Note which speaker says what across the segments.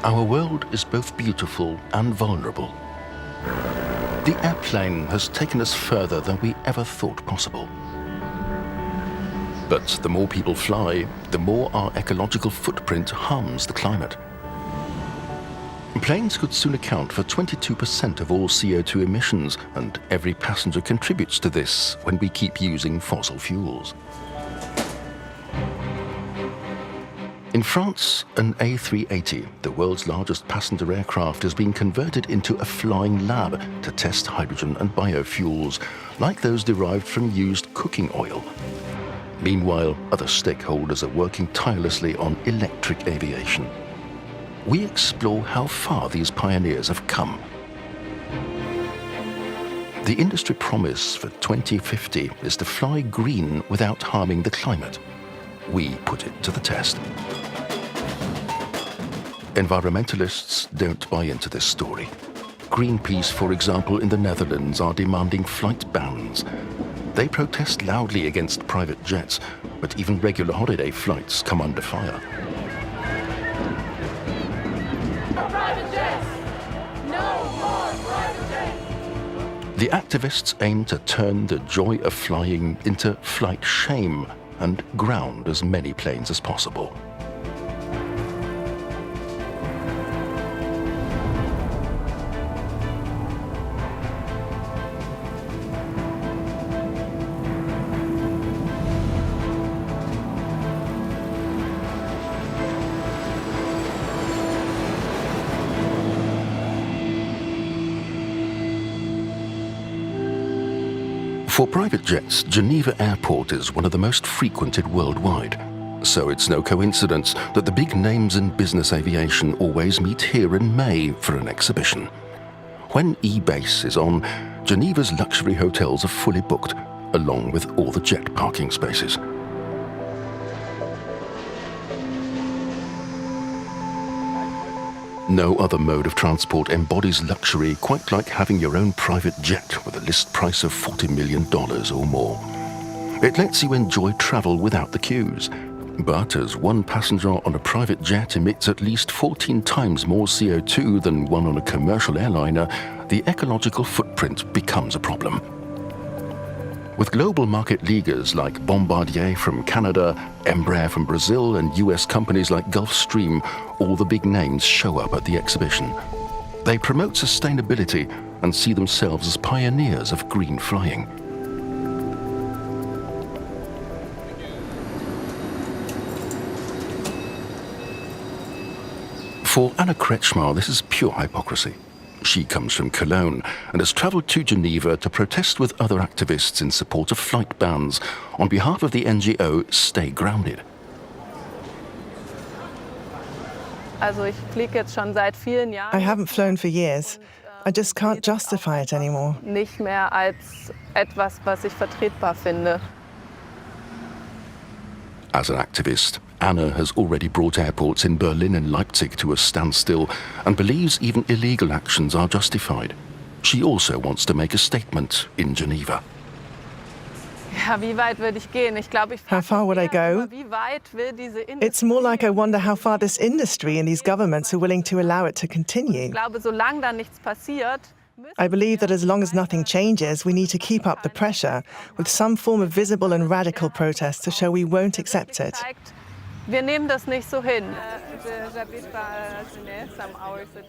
Speaker 1: Our world is both beautiful and vulnerable. The airplane has taken us further than we ever thought possible. But the more people fly, the more our ecological footprint harms the climate. Planes could soon account for 22% of all CO2 emissions, and every passenger contributes to this when we keep using fossil fuels. In France, an A380, the world's largest passenger aircraft, has been converted into a flying lab to test hydrogen and biofuels, like those derived from used cooking oil. Meanwhile, other stakeholders are working tirelessly on electric aviation. We explore how far these pioneers have come. The industry promise for 2050 is to fly green without harming the climate. We put it to the test. Environmentalists don't buy into this story. Greenpeace, for example, in the Netherlands are demanding flight bans. They protest loudly against private jets, but even regular holiday flights come under fire. The activists aim to turn the joy of flying into flight shame and ground as many planes as possible. For private jets, Geneva Airport is one of the most frequented worldwide. So it's no coincidence that the big names in business aviation always meet here in May for an exhibition. When E-Base is on, Geneva's luxury hotels are fully booked, along with all the jet parking spaces. No other mode of transport embodies luxury quite like having your own private jet with a list price of $40 million or more. It lets you enjoy travel without the queues. But as one passenger on a private jet emits at least 14 times more CO2 than one on a commercial airliner, the ecological footprint becomes a problem. With global market leaguers like Bombardier from Canada, Embraer from Brazil, and US companies like Gulfstream, all the big names show up at the exhibition. They promote sustainability and see themselves as pioneers of green flying. For Anna Kretschmar, this is pure hypocrisy. She comes from Cologne and has travelled to Geneva to protest with other activists in support of flight bans on behalf of the NGO Stay Grounded.
Speaker 2: I haven't flown for years. I just can't justify it anymore.
Speaker 3: Nicht mehr als etwas, was ich vertretbar finde.
Speaker 1: As an activist, Anna has already brought airports in Berlin and Leipzig to a standstill and believes even illegal actions are justified. She also wants to make a statement in Geneva.
Speaker 2: Ja, wie weit würde ich gehen? Ich glaube,
Speaker 3: How far would I go?
Speaker 2: wie weit will diese
Speaker 3: It's more like I wonder how far this industry and these governments are willing to allow it to continue.
Speaker 2: Ich glaube, solange da nichts passiert,
Speaker 3: I believe that as long as nothing changes, we need to keep up the pressure with some form of visible and radical protest to show we won't accept it.
Speaker 2: wir nehmen das nicht so hin.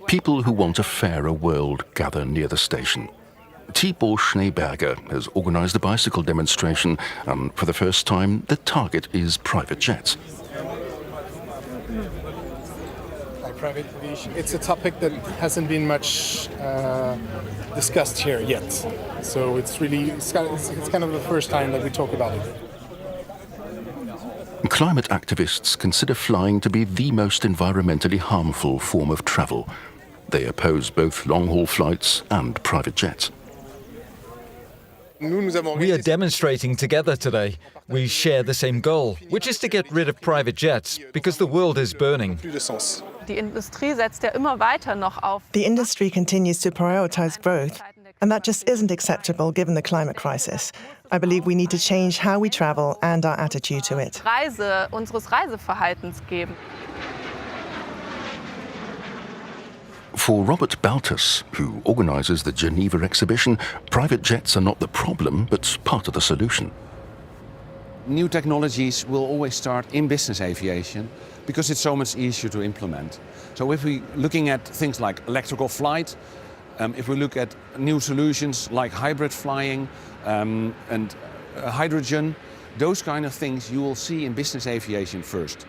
Speaker 1: People who want a fairer world gather near the station. Tibor Schneeberger has organised a bicycle demonstration, and for the first time, the target is private jets.
Speaker 4: Private aviation. It's a topic that hasn't been much discussed here yet. So it's kind of the first time that we talk about it.
Speaker 1: Climate activists consider flying to be the most environmentally harmful form of travel. They oppose both long-haul flights and private jets.
Speaker 5: We are demonstrating together today. We share the same goal, which is to get rid of private jets, because the world is burning.
Speaker 2: Die Industrie setzt ja immer weiter noch auf.
Speaker 3: The industry continues to prioritize growth, and that just isn't acceptable given the climate crisis. I believe we need to change how we travel and our attitude to it.
Speaker 2: Reise unseres Reiseverhaltens geben.
Speaker 1: For Robert Baltus, who organises the Geneva exhibition, private jets are not the problem, but part of the solution.
Speaker 6: New technologies will always start in business aviation because it's so much easier to implement. So if we're looking at things like electrical flight, if we look at new solutions like hybrid flying and hydrogen, those kind of things you will see in business aviation first.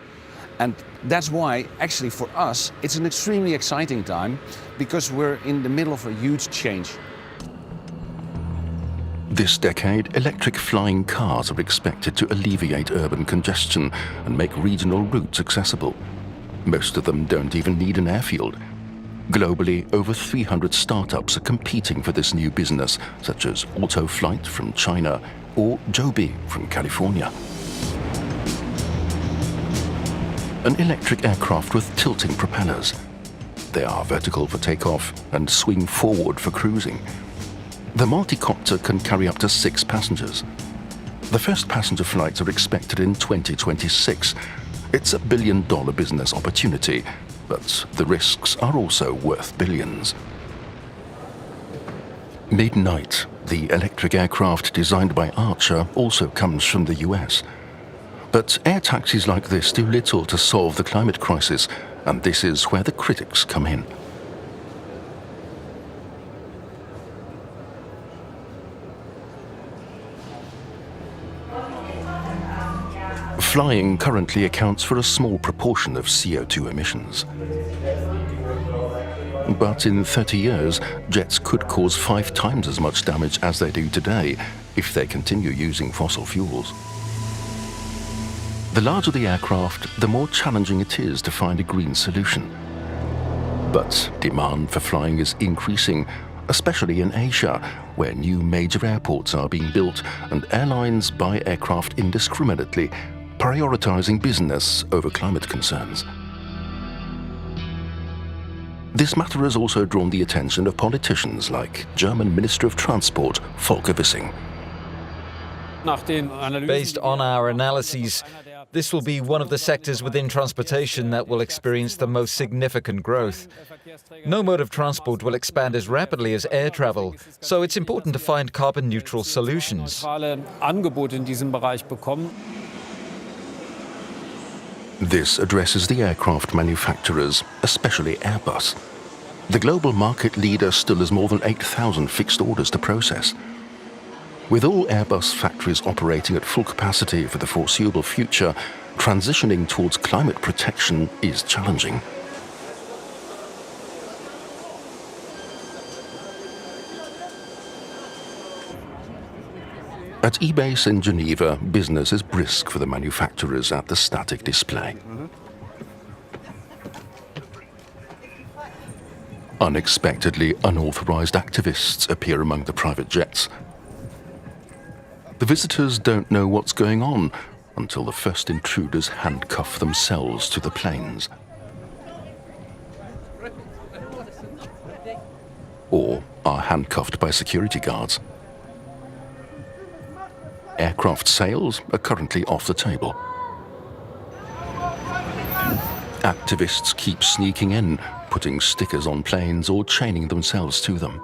Speaker 6: And that's why, actually for us, it's an extremely exciting time because we're in the middle of a huge change.
Speaker 1: This decade, electric flying cars are expected to alleviate urban congestion and make regional routes accessible. Most of them don't even need an airfield. Globally, over 300 startups are competing for this new business, such as Autoflight from China or Joby from California. An electric aircraft with tilting propellers. They are vertical for takeoff and swing forward for cruising. The multicopter can carry up to 6 passengers. The first passenger flights are expected in 2026. It's a billion-dollar business opportunity, but the risks are also worth billions. Midnight, the electric aircraft designed by Archer, also comes from the US. But air taxis like this do little to solve the climate crisis, and this is where the critics come in. Flying currently accounts for a small proportion of CO2 emissions. But in 30 years, jets could cause 5 times as much damage as they do today if they continue using fossil fuels. The larger the aircraft, the more challenging it is to find a green solution. But demand for flying is increasing, especially in Asia, where new major airports are being built and airlines buy aircraft indiscriminately, prioritizing business over climate concerns. This matter has also drawn the attention of politicians like German Minister of Transport, Volker Wissing.
Speaker 5: Based on our analyses, this will be one of the sectors within transportation that will experience the most significant growth. No mode of transport will expand as rapidly as air travel, so it's important to find carbon-neutral solutions.
Speaker 1: This addresses the aircraft manufacturers, especially Airbus. The global market leader still has more than 8,000 fixed orders to process. With all Airbus factories operating at full capacity for the foreseeable future, transitioning towards climate protection is challenging. At eBase in Geneva, business is brisk for the manufacturers at the static display. Unexpectedly, unauthorized activists appear among the private jets. The visitors don't know what's going on until the first intruders handcuff themselves to the planes. Or are handcuffed by security guards. Aircraft sales are currently off the table. Activists keep sneaking in, putting stickers on planes or chaining themselves to them.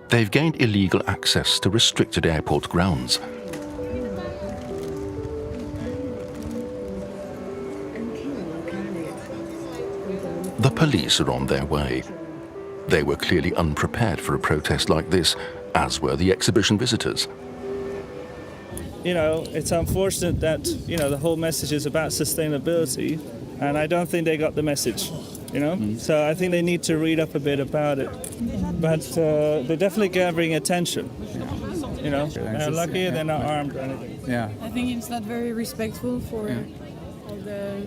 Speaker 1: They've gained illegal access to restricted airport grounds. The police are on their way. They were clearly unprepared for a protest like this, as were the exhibition visitors.
Speaker 7: You know, it's unfortunate that, the whole message is about sustainability, and I don't think they got the message, So I think they need to read up a bit about it. But they're definitely gathering attention, They're lucky they're not armed or anything.
Speaker 8: Yeah. I think it's not very respectful for all the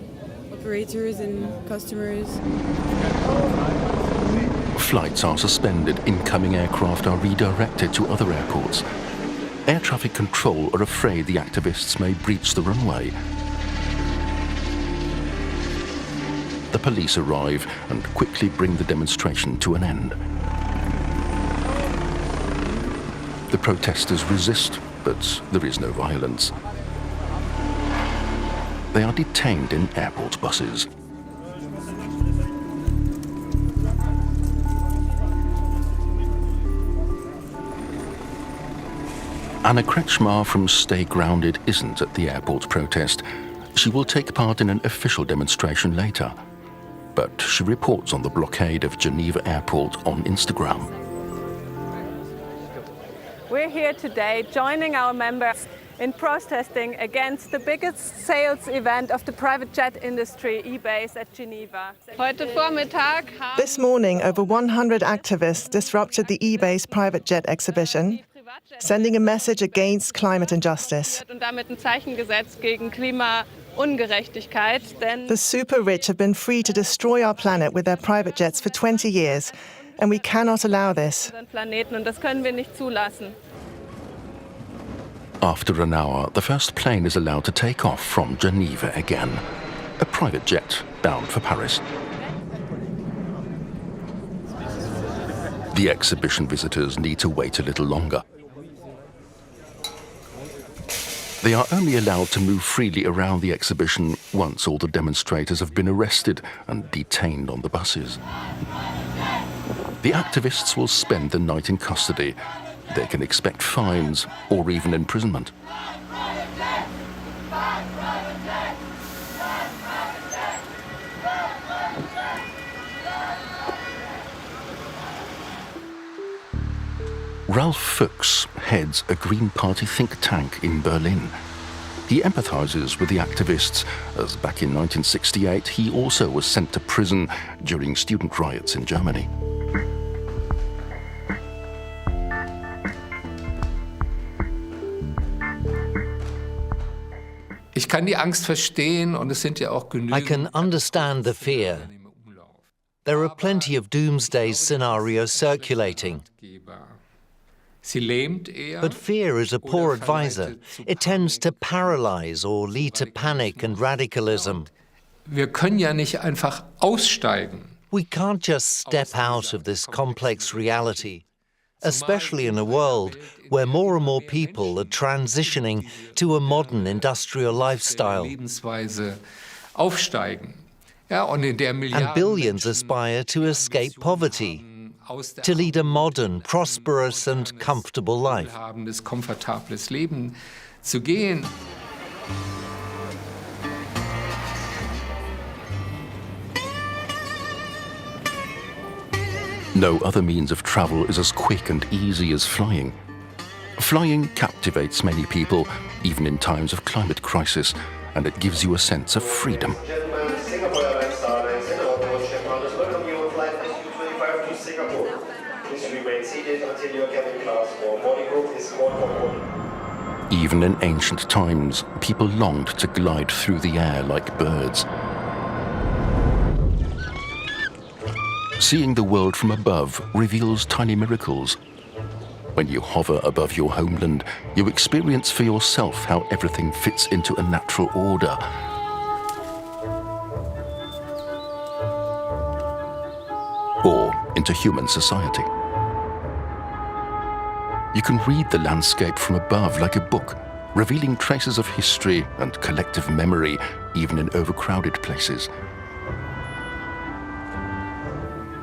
Speaker 8: operators and customers.
Speaker 1: Flights are suspended, incoming aircraft are redirected to other airports. Air traffic control are afraid the activists may breach the runway. The police arrive and quickly bring the demonstration to an end. The protesters resist, but there is no violence. They are detained in airport buses. Anna Kretschmar from Stay Grounded isn't at the airport protest. She will take part in an official demonstration later. But she reports on the blockade of Geneva Airport on Instagram.
Speaker 2: We're here today joining our members in protesting against the biggest sales event of the private jet industry, eBay's at Geneva.
Speaker 3: This morning, over 100 activists disrupted the eBay's private jet exhibition, sending a message against climate injustice. The super rich have been free to destroy our planet with their private jets for 20 years, and we cannot allow this.
Speaker 1: After an hour, the first plane is allowed to take off from Geneva again. A private jet bound for Paris. The exhibition visitors need to wait a little longer. They are only allowed to move freely around the exhibition once all the demonstrators have been arrested and detained on the buses. The activists will spend the night in custody. They can expect fines or even imprisonment. Ralph Fuchs heads a Green Party think tank in Berlin. He empathizes with the activists, as back in 1968 he also was sent to prison during student riots in Germany.
Speaker 9: I can understand the fear. There are plenty of doomsday scenarios circulating. But fear is a poor advisor. It tends to paralyze or lead to panic and radicalism. We can't just step out of this complex reality, especially in a world where more and more people are transitioning to a modern industrial lifestyle. And billions aspire to escape poverty, to lead a modern, prosperous and comfortable life.
Speaker 1: No other means of travel is as quick and easy as flying. Flying captivates many people, even in times of climate crisis, and it gives you a sense of freedom. Even in ancient times, people longed to glide through the air like birds. Seeing the world from above reveals tiny miracles. When you hover above your homeland, you experience for yourself how everything fits into a natural order. Or into human society. You can read the landscape from above like a book, revealing traces of history and collective memory, even in overcrowded places.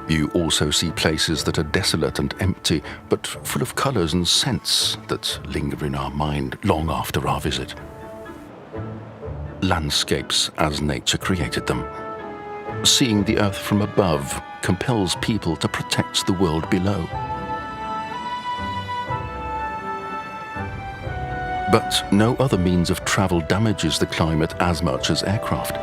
Speaker 1: You also see places that are desolate and empty, but full of colours and scents that linger in our mind long after our visit. Landscapes as nature created them. Seeing the earth from above compels people to protect the world below. But no other means of travel damages the climate as much as aircraft.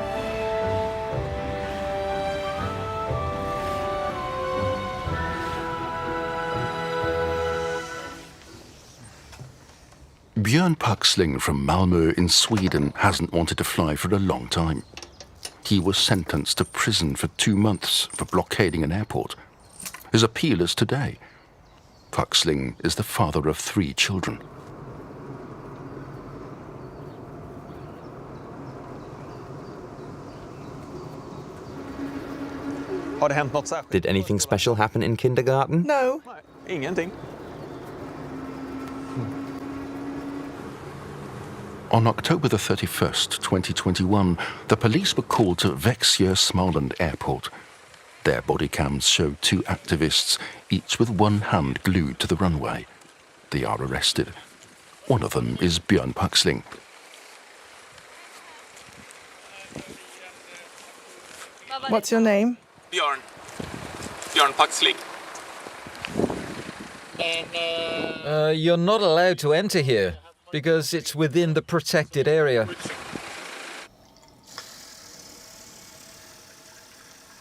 Speaker 1: Björn Paxling from Malmö in Sweden hasn't wanted to fly for a long time. He was sentenced to prison for 2 months for blockading an airport. His appeal is today. Paxling is the father of 3 children.
Speaker 10: Did anything special happen in kindergarten?
Speaker 3: No.
Speaker 10: Ingenting.
Speaker 1: On October the 31st, 2021, the police were called to Växjö Småland Airport. Their body cams showed 2 activists, each with one hand glued to the runway. They are arrested. One of them is Björn Paxling.
Speaker 3: What's your name?
Speaker 11: Björn Paxling.
Speaker 5: You're not allowed to enter here because it's within the protected area.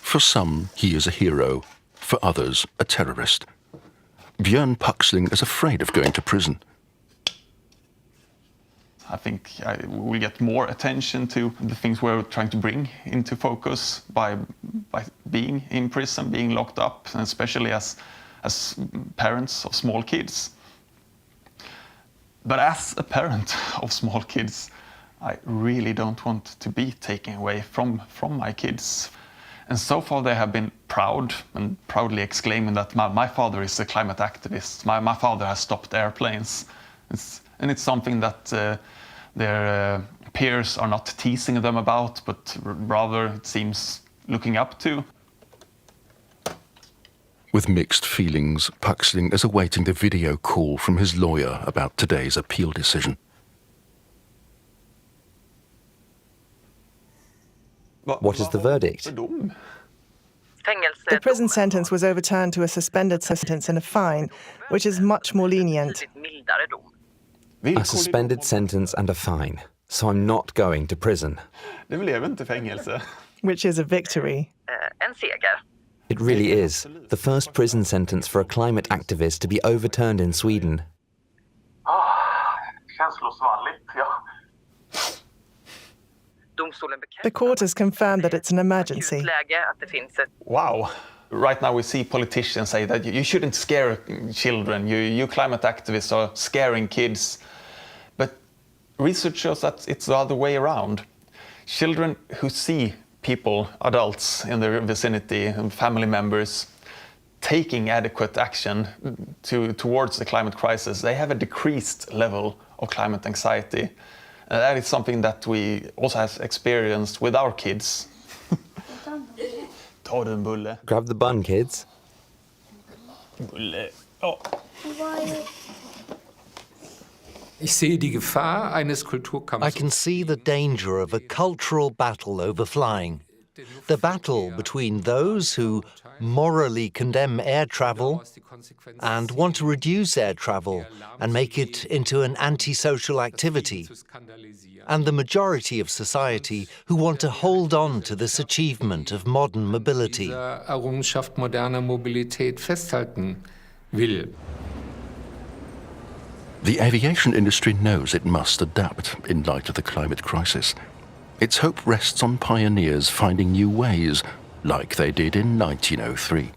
Speaker 1: For some, he is a hero. For others, a terrorist. Björn Paxling is afraid of going to prison.
Speaker 11: I think we'll get more attention to the things we're trying to bring into focus by being in prison, being locked up, and especially as parents of small kids. But as a parent of small kids, I really don't want to be taken away from my kids. And so far they have been proud and proudly exclaiming that my father is a climate activist. My father has stopped airplanes. And it's something that their peers are not teasing them about, but rather, it seems, looking up to.
Speaker 1: With mixed feelings, Paxling is awaiting the video call from his lawyer about today's appeal decision.
Speaker 10: What is the verdict?
Speaker 3: The prison sentence was overturned to a suspended sentence and a fine, which is much more lenient.
Speaker 10: A suspended sentence and a fine. So I'm not going to prison.
Speaker 3: Which is a victory.
Speaker 10: It really is. The first prison sentence for a climate activist to be overturned in Sweden.
Speaker 3: The court has confirmed that it's an emergency.
Speaker 11: Wow. Right now we see politicians say that you shouldn't scare children. You climate activists are scaring kids. But research shows that it's the other way around. Children who see people, adults in their vicinity and family members taking adequate action towards the climate crisis, they have a decreased level of climate anxiety. And that is something that we also have experienced with our kids.
Speaker 10: Grab the bun, kids.
Speaker 9: I can see the danger of a cultural battle over flying. The battle between those who morally condemn air travel and want to reduce air travel and make it into an antisocial activity, and the majority of society who want to hold on to this achievement of modern mobility.
Speaker 1: The aviation industry knows it must adapt in light of the climate crisis. Its hope rests on pioneers finding new ways, like they did in 1903.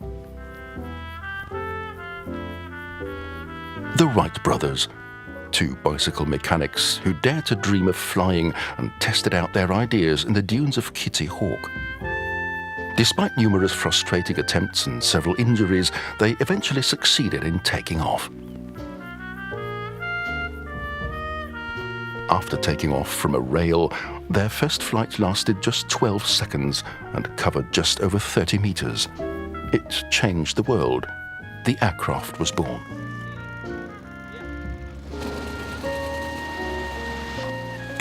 Speaker 1: The Wright brothers, two bicycle mechanics who dared to dream of flying and tested out their ideas in the dunes of Kitty Hawk. Despite numerous frustrating attempts and several injuries, they eventually succeeded in taking off. After taking off from a rail, their first flight lasted just 12 seconds and covered just over 30 meters. It changed the world. The aircraft was born.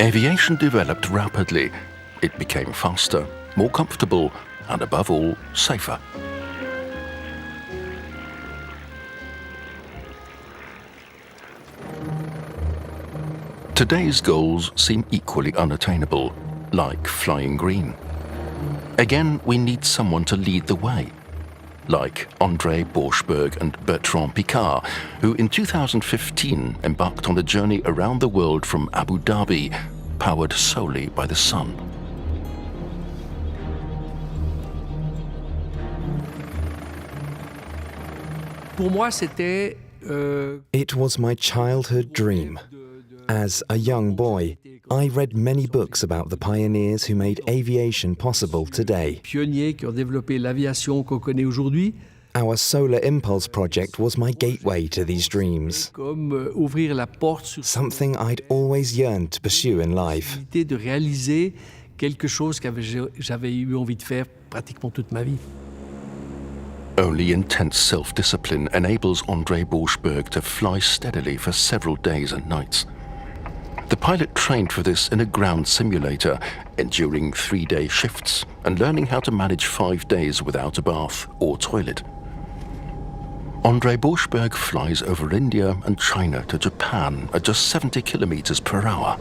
Speaker 1: Aviation developed rapidly. It became faster, more comfortable, and above all, safer. Today's goals seem equally unattainable, like flying green. Again, we need someone to lead the way, like André, Borschberg and Bertrand Piccard, who in 2015 embarked on a journey around the world from Abu Dhabi, powered solely by the sun.
Speaker 10: It was my childhood dream. As a young boy, I read many books about the pioneers who made aviation possible today. Our Solar Impulse project was my gateway to these dreams. Something I'd always yearned to pursue in life.
Speaker 1: Only intense self-discipline enables André Borschberg to fly steadily for several days and nights. The pilot trained for this in a ground simulator, enduring 3-day shifts and learning how to manage 5 days without a bath or toilet. André Borschberg flies over India and China to Japan at just 70 kilometers per hour.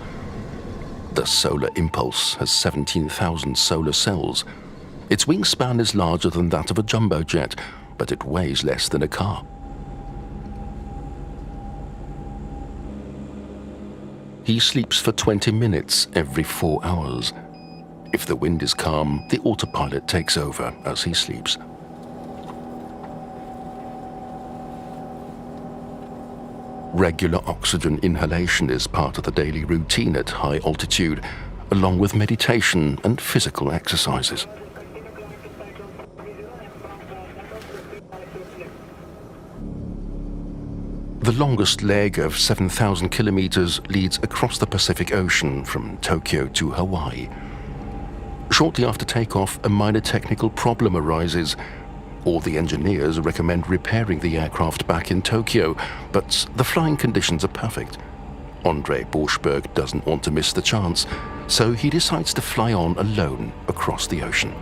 Speaker 1: The Solar Impulse has 17,000 solar cells. Its wingspan is larger than that of a jumbo jet, but it weighs less than a car. He sleeps for 20 minutes every 4 hours. If the wind is calm, the autopilot takes over as he sleeps. Regular oxygen inhalation is part of the daily routine at high altitude, along with meditation and physical exercises. The longest leg of 7,000 kilometers leads across the Pacific Ocean from Tokyo to Hawaii. Shortly after takeoff, a minor technical problem arises. All the engineers recommend repairing the aircraft back in Tokyo, but the flying conditions are perfect. André Borschberg doesn't want to miss the chance, so he decides to fly on alone across the ocean.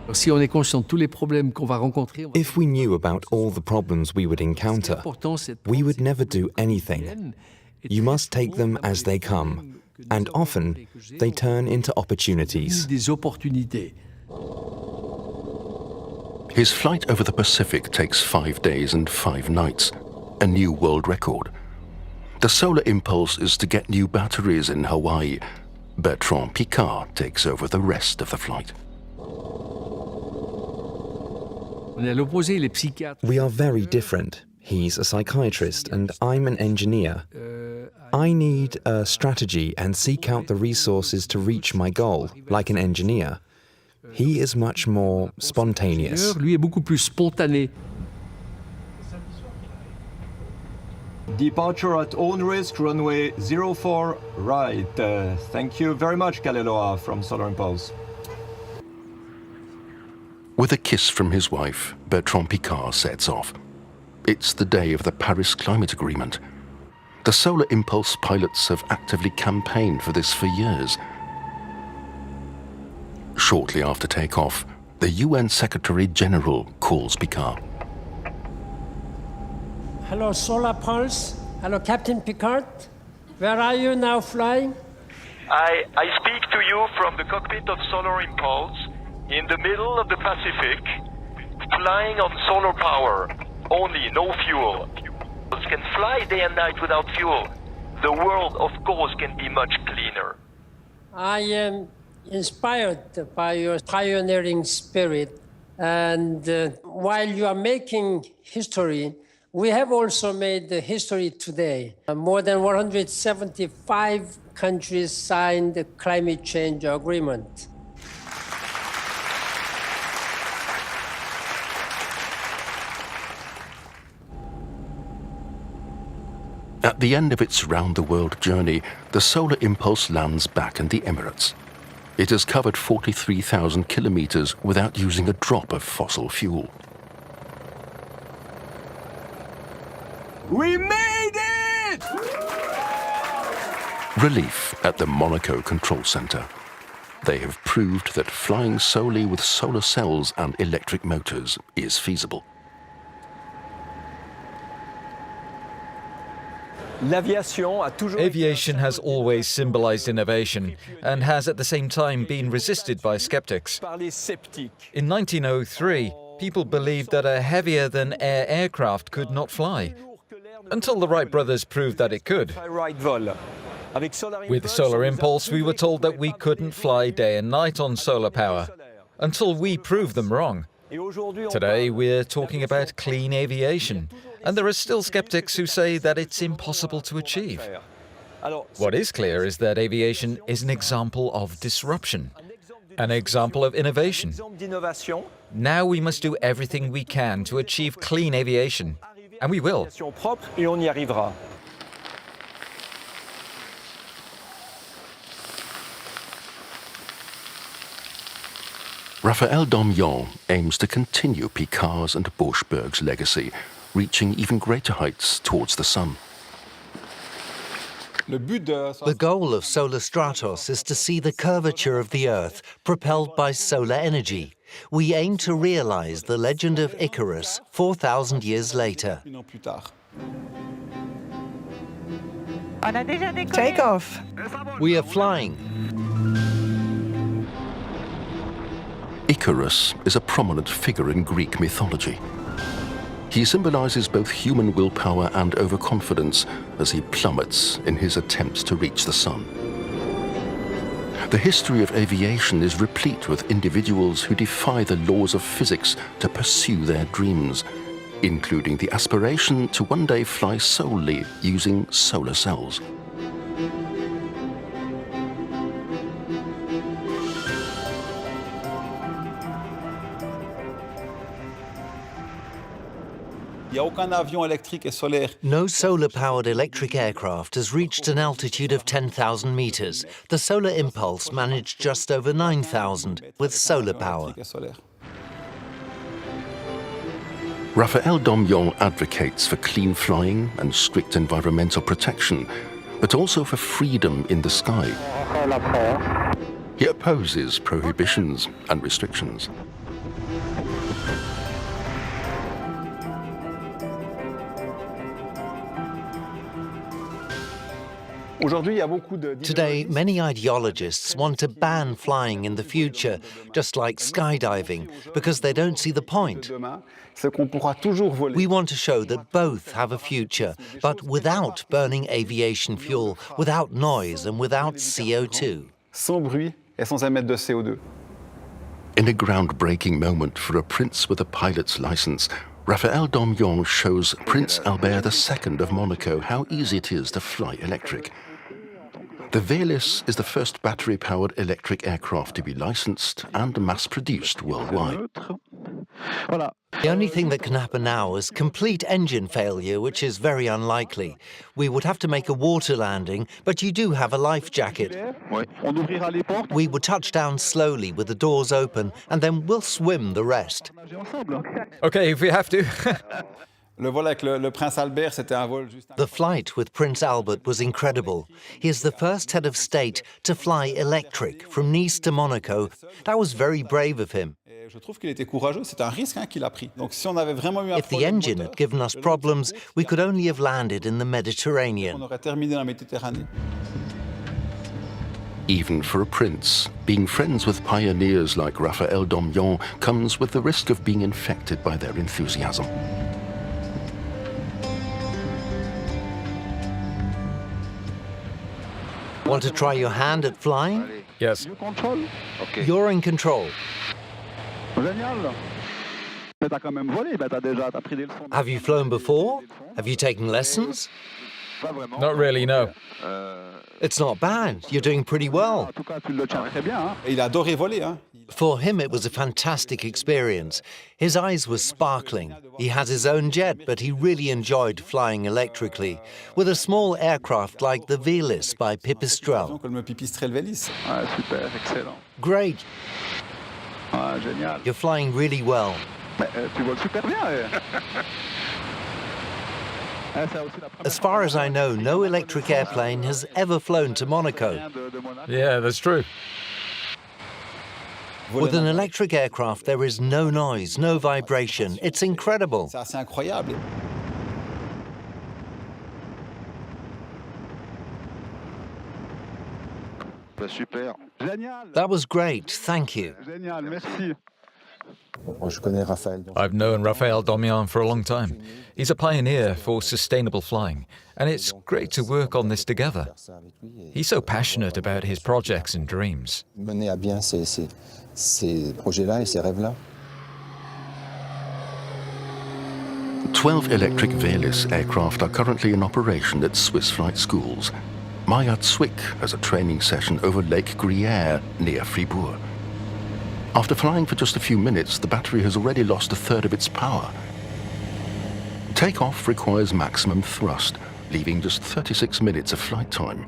Speaker 10: If we knew about all the problems we would encounter, we would never do anything. You must take them as they come, and often they turn into opportunities.
Speaker 1: His flight over the Pacific takes 5 days and 5 nights, a new world record. The Solar Impulse is to get new batteries in Hawaii. Bertrand Piccard takes over the rest of the flight.
Speaker 10: We are very different. He's a psychiatrist and I'm an engineer. I need a strategy and seek out the resources to reach my goal, like an engineer. He is much more spontaneous.
Speaker 12: Departure at own risk, runway 04 right. Thank you very much, Kaleloa from Solar Impulse.
Speaker 1: With a kiss from his wife, Bertrand Piccard sets off. It's the day of the Paris Climate Agreement. The Solar Impulse pilots have actively campaigned for this for years. Shortly after takeoff, the UN Secretary General calls Piccard.
Speaker 13: Hello, Solar Pulse. Hello, Captain Piccard. Where are you now flying?
Speaker 14: I speak to you from the cockpit of Solar Impulse in the middle of the Pacific, flying on solar power, only, no fuel. Can fly day and night without fuel. The world, of course, can be much cleaner.
Speaker 13: I am inspired by your pioneering spirit, and while you are making history, we have also made the history today. More than 175 countries signed the climate change agreement.
Speaker 1: At the end of its round-the-world journey, the Solar Impulse lands back in the Emirates. It has covered 43,000 kilometers without using a drop of fossil fuel.
Speaker 12: We made it!
Speaker 1: Relief at the Monaco Control Center. They have proved that flying solely with solar cells and electric motors is feasible.
Speaker 5: Aviation has always symbolized innovation and has at the same time been resisted by skeptics. In 1903, people believed that a heavier-than-air aircraft could not fly, until the Wright brothers proved that it could. With Solar Impulse, we were told that we couldn't fly day and night on solar power, until we proved them wrong. Today, we're talking about clean aviation, and there are still skeptics who say that it's impossible to achieve. What is clear is that aviation is an example of disruption, an example of innovation. Now we must do everything we can to achieve clean aviation, and we will.
Speaker 1: Raphael Domyon aims to continue Piccard's and Borschberg's legacy, reaching even greater heights towards the sun.
Speaker 9: The goal of Solar Stratos is to see the curvature of the Earth propelled by solar energy. We aim to realize the legend of Icarus 4,000 years later.
Speaker 3: Take off.
Speaker 9: We are flying.
Speaker 1: Icarus is a prominent figure in Greek mythology. He symbolizes both human willpower and overconfidence as he plummets in his attempts to reach the sun. The history of aviation is replete with individuals who defy the laws of physics to pursue their dreams, including the aspiration to one day fly solely using solar cells.
Speaker 9: No solar-powered electric aircraft has reached an altitude of 10,000 meters. The Solar Impulse managed just over 9,000 with solar power.
Speaker 1: Raphaël Domyon advocates for clean flying and strict environmental protection, but also for freedom in the sky. He opposes prohibitions and restrictions.
Speaker 9: Today, many ideologists want to ban flying in the future, just like skydiving, because they don't see the point. We want to show that both have a future, but without burning aviation fuel, without noise and without CO2.
Speaker 1: In a groundbreaking moment for a prince with a pilot's license, Raphaël Domyon shows Prince Albert II of Monaco how easy it is to fly electric. The Velis is the first battery-powered electric aircraft to be licensed and mass-produced worldwide.
Speaker 9: The only thing that can happen now is complete engine failure, which is very unlikely. We would have to make a water landing, but you do have a life jacket. We would touch down slowly with the doors open, and then we'll swim the rest.
Speaker 5: Okay, if we have to.
Speaker 9: The flight with Prince Albert was incredible. He is the first head of state to fly electric from Nice to Monaco. That was very brave of him. If the engine had given us problems, we could only have landed in the Mediterranean.
Speaker 1: Even for a prince, being friends with pioneers like Raphaël Domyon comes with the risk of being infected by their enthusiasm.
Speaker 9: Want to try your hand at flying?
Speaker 5: Yes.
Speaker 9: You're in control. Have you flown before? Have you taken lessons?
Speaker 5: Not really, no.
Speaker 9: It's not bad. You're doing pretty well. For him, it was a fantastic experience. His eyes were sparkling. He has his own jet, but he really enjoyed flying electrically, with a small aircraft like the Velis by Pipistrel. Great. You're flying really well. As far as I know, no electric airplane has ever flown to Monaco.
Speaker 5: Yeah, that's true.
Speaker 9: With an electric aircraft, there is no noise, no vibration. It's incredible. That was great. Thank you.
Speaker 5: I've known Raphaël Domyon for a long time. He's a pioneer for sustainable flying, and it's great to work on this together. He's so passionate about his projects and dreams.
Speaker 1: 12 electric Velis aircraft are currently in operation at Swiss flight schools. Maya Zwick has a training session over Lake Gruyère near Fribourg. After flying for just a few minutes, the battery has already lost a third of its power. Takeoff requires maximum thrust, leaving just 36 minutes of flight time.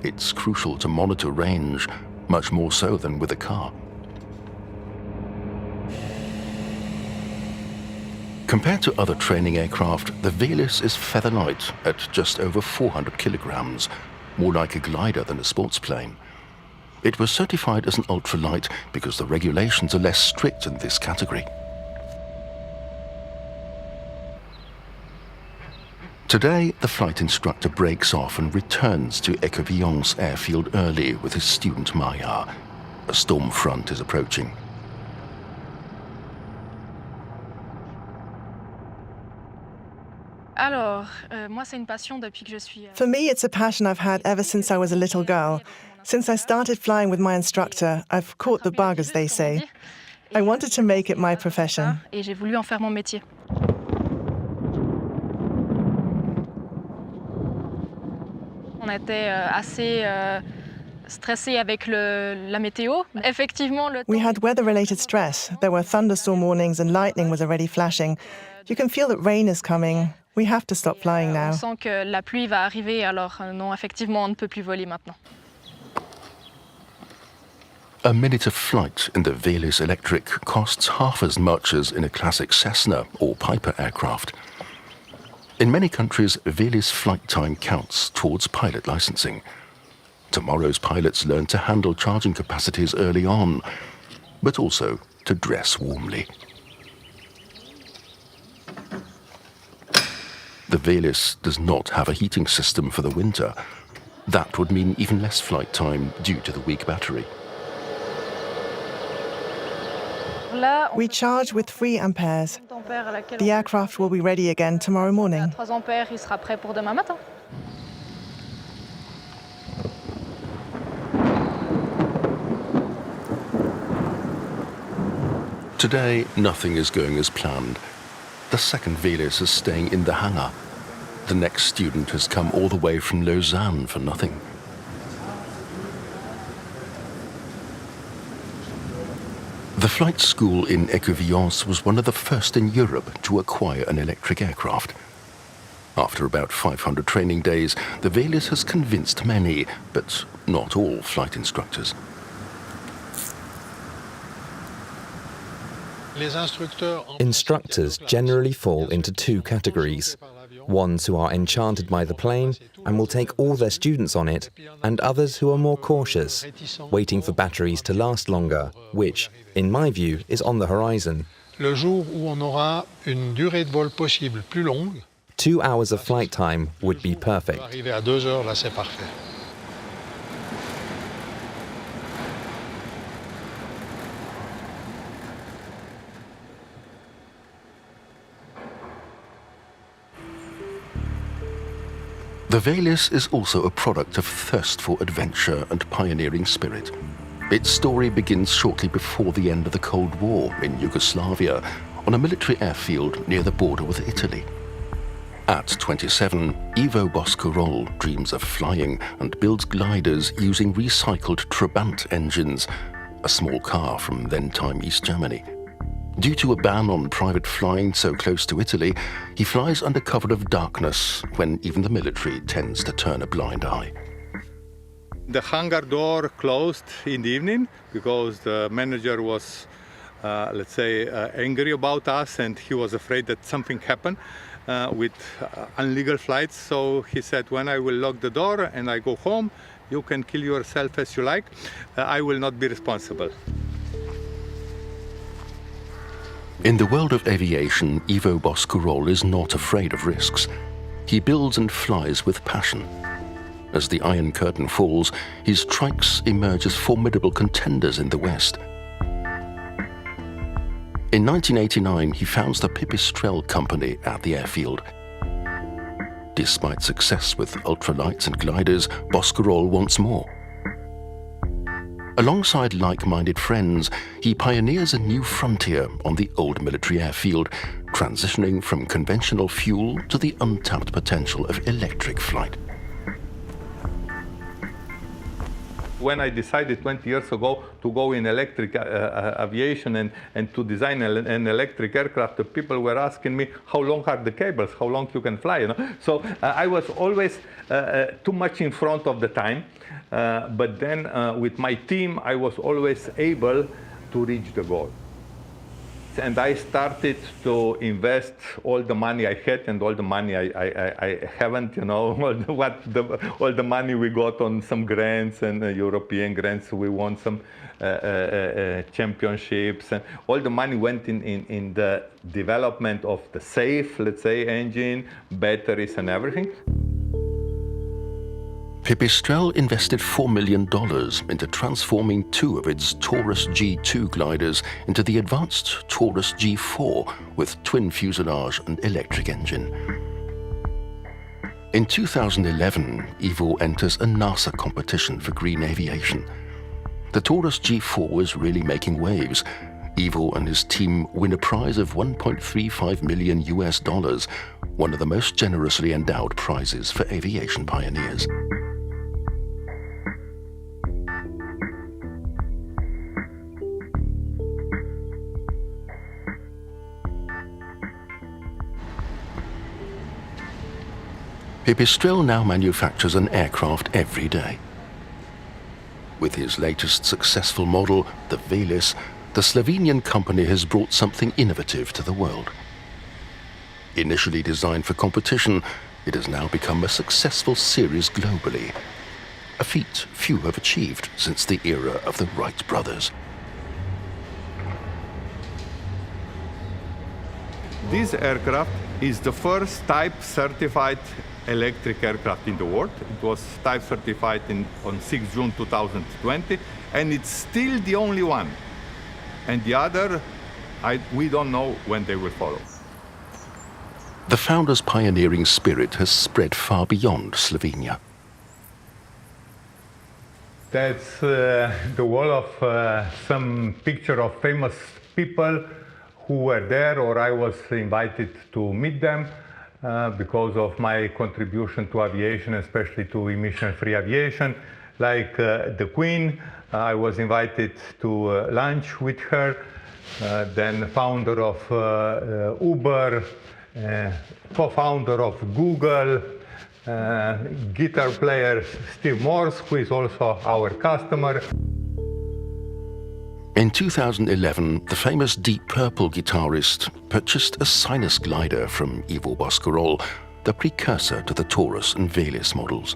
Speaker 1: It's crucial to monitor range, much more so than with a car. Compared to other training aircraft, the Velis is feather light at just over 400 kilograms. more like a glider than a sports plane. It was certified as an ultralight because the regulations are less strict in this category. Today, the flight instructor breaks off and returns to Activism airfield early with his student Maya. A storm front is approaching.
Speaker 3: For me, it's a passion I've had ever since I was a little girl. Since I started flying with my instructor, I've caught the bug, as they say. I wanted to make it my profession.
Speaker 15: On était assez stressé avec la météo. Effectivement,
Speaker 3: we had weather-related stress. There were thunderstorm warnings and lightning was already flashing. You can feel that rain is coming. We have to stop flying now.
Speaker 15: On sent que la pluie va arriver, alors non, effectivement, on ne peut plus voler maintenant.
Speaker 1: A minute of flight in the Velis Electric costs half as much as in a classic Cessna or Piper aircraft. In many countries, Velis flight time counts towards pilot licensing. Tomorrow's pilots learn to handle charging capacities early on, but also to dress warmly. The Velis does not have a heating system for the winter. That would mean even less flight time due to the weak battery.
Speaker 3: We charge with 3 amperes. The aircraft will be ready again tomorrow morning.
Speaker 15: 3 ampères, il sera prêt pour demain matin.
Speaker 1: Today, nothing is going as planned. The second Velis is staying in the hangar. The next student has come all the way from Lausanne for nothing. The flight school in Activism was one of the first in Europe to acquire an electric aircraft. After about 500 training days, the Velis has convinced many, but not all flight instructors.
Speaker 10: Instructors generally fall into 2 categories. Ones who are enchanted by the plane and will take all their students on it, and others who are more cautious, waiting for batteries to last longer, which, in my view, is on the horizon.
Speaker 16: Le jour où on aura une durée de vol possible plus longue,
Speaker 10: 2 hours of flight time would be perfect.
Speaker 16: arriver à 2 heures, là c'est parfait.
Speaker 1: The Velis is also a product of thirst for adventure and pioneering spirit. Its story begins shortly before the end of the Cold War in Yugoslavia, on a military airfield near the border with Italy. At 27, Ivo Boscarol dreams of flying and builds gliders using recycled Trabant engines, a small car from then-time East Germany. Due to a ban on private flying so close to Italy, he flies under cover of darkness when even the military tends to turn a blind eye.
Speaker 17: The hangar door closed in the evening because the manager was, angry about us, and he was afraid that something happened with illegal flights. So he said, when I will lock the door and I go home, you can kill yourself as you like. I will not be responsible.
Speaker 1: In the world of aviation, Ivo Boscarol is not afraid of risks. He builds and flies with passion. As the Iron Curtain falls, his trikes emerge as formidable contenders in the West. In 1989, he founds the Pipistrel company at the airfield. Despite success with ultralights and gliders, Boscarol wants more. Alongside like-minded friends, he pioneers a new frontier on the old military airfield, transitioning from conventional fuel to the untapped potential of electric flight.
Speaker 17: When I decided 20 years ago to go in electric aviation and to design an electric aircraft, the people were asking me, how long are the cables, how long you can fly, you know? So I was always too much in front of the time, but then with my team, I was always able to reach the goal. and I started to invest all the money I had and all the money I haven't, you know, all the money we got on some grants and European grants. We won some championships, and all the money went in the development of the safe, let's say, engine, batteries and everything.
Speaker 1: Pipistrel invested $4 million into transforming two of its Taurus G2 gliders into the advanced Taurus G4 with twin fuselage and electric engine. In 2011, Ivo enters a NASA competition for green aviation. The Taurus G4 is really making waves. Ivo and his team win a prize of $1.35 million, one of the most generously endowed prizes for aviation pioneers. Pipistrel now manufactures an aircraft every day. With his latest successful model, the Velis, the Slovenian company has brought something innovative to the world. Initially designed for competition, it has now become a successful series globally, a feat few have achieved since the era of the Wright brothers.
Speaker 17: This aircraft is the first type certified electric aircraft in the world. It was type certified on 6 June 2020, and it's still the only one. And the other, we don't know when they will follow.
Speaker 1: The founder's pioneering spirit has spread far beyond Slovenia.
Speaker 17: That's the wall of some picture of famous people who were there, or I was invited to meet them. Because of my contribution to aviation, especially to emission-free aviation. Like the Queen, I was invited to lunch with her, then founder of Uber, co-founder of Google, guitar player Steve Morse, who is also our customer.
Speaker 1: In 2011, the famous Deep Purple guitarist purchased a sinus glider from Ivo Boscarol, the precursor to the Taurus and Velis models.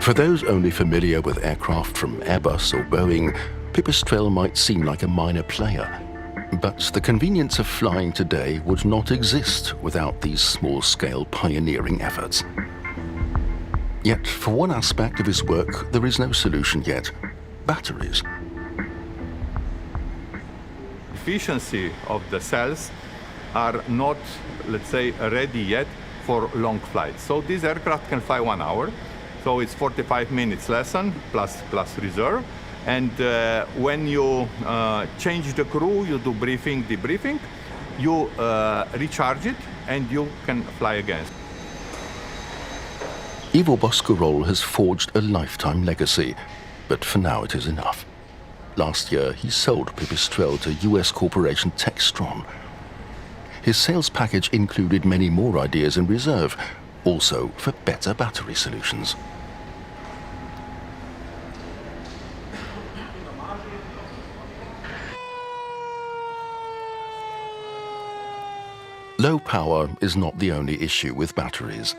Speaker 1: For those only familiar with aircraft from Airbus or Boeing, Pipistrel might seem like a minor player. But the convenience of flying today would not exist without these small-scale pioneering efforts. Yet, for one aspect of his work, there is no solution yet: batteries.
Speaker 17: Efficiency of the cells are not, let's say, ready yet for long flights. So this aircraft can fly 1 hour, so it's 45 minutes lesson plus reserve. And when you change the crew, you do briefing, debriefing, you recharge it, and you can fly again.
Speaker 1: Ivo Boscarol has forged a lifetime legacy, but for now it is enough. Last year, he sold Pipistrel to US corporation Textron. His sales package included many more ideas in reserve, also for better battery solutions. Low power is not the only issue with batteries.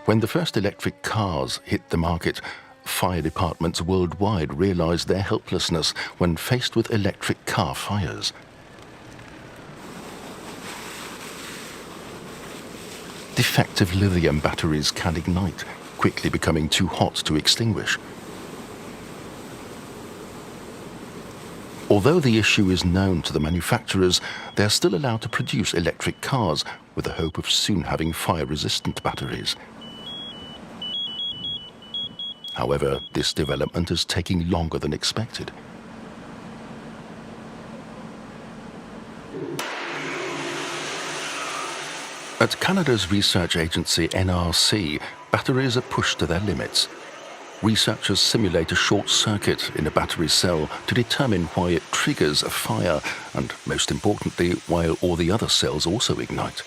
Speaker 1: When the first electric cars hit the market, fire departments worldwide realized their helplessness when faced with electric car fires. Defective lithium batteries can ignite, quickly becoming too hot to extinguish. Although the issue is known to the manufacturers, they are still allowed to produce electric cars with the hope of soon having fire-resistant batteries. However, this development is taking longer than expected. At Canada's research agency NRC, batteries are pushed to their limits. Researchers simulate a short circuit in a battery cell to determine why it triggers a fire and, most importantly, while all the other cells also ignite.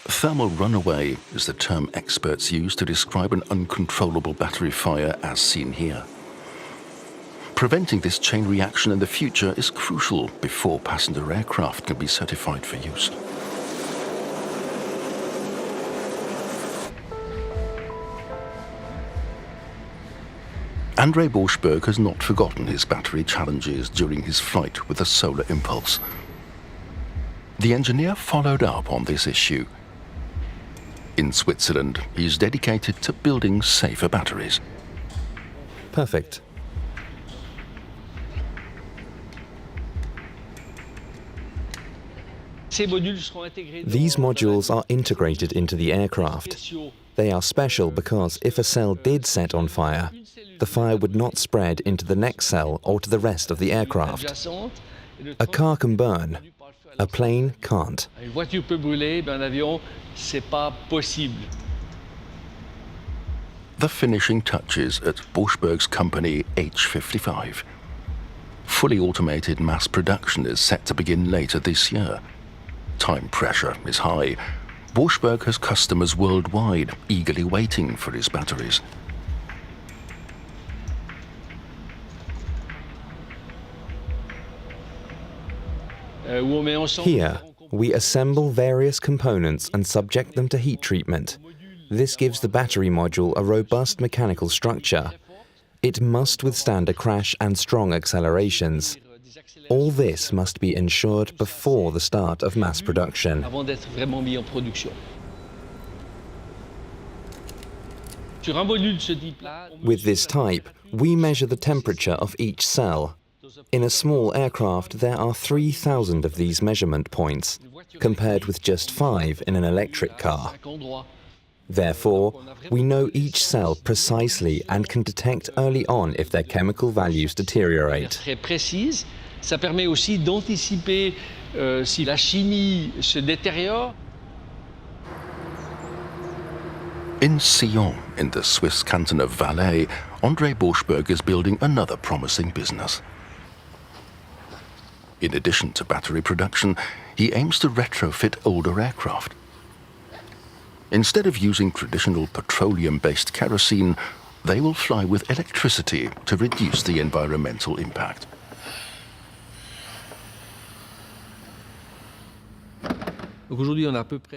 Speaker 1: Thermal runaway is the term experts use to describe an uncontrollable battery fire as seen here. Preventing this chain reaction in the future is crucial before passenger aircraft can be certified for use. André Borschberg has not forgotten his battery challenges during his flight with the solar impulse. The engineer followed up on this issue. In Switzerland, he is dedicated to building safer batteries.
Speaker 10: Perfect. These modules are integrated into the aircraft. They are special because if a cell did set on fire, the fire would not spread into the next cell or to the rest of the aircraft. A car can burn, a plane can't.
Speaker 1: The finishing touches at Borschberg's company H55. Fully automated mass production is set to begin later this year. Time pressure is high. Borschberg has customers worldwide eagerly waiting for his batteries.
Speaker 10: Here, we assemble various components and subject them to heat treatment. This gives the battery module a robust mechanical structure. It must withstand a crash and strong accelerations. All this must be ensured before the start of mass production. With this type, we measure the temperature of each cell. In a small aircraft, there are 3,000 of these measurement points, compared with just 5 in an electric car. Therefore, we know each cell precisely and can detect early on if their chemical values deteriorate.
Speaker 18: Ça permet aussi d'anticiper si la chimie se détériore.
Speaker 1: In Sion, in the Swiss canton of Valais, André Borschberg is building another promising business. In addition to battery production, he aims to retrofit older aircraft. Instead of using traditional petroleum-based kerosene, they will fly with electricity to reduce the environmental impact.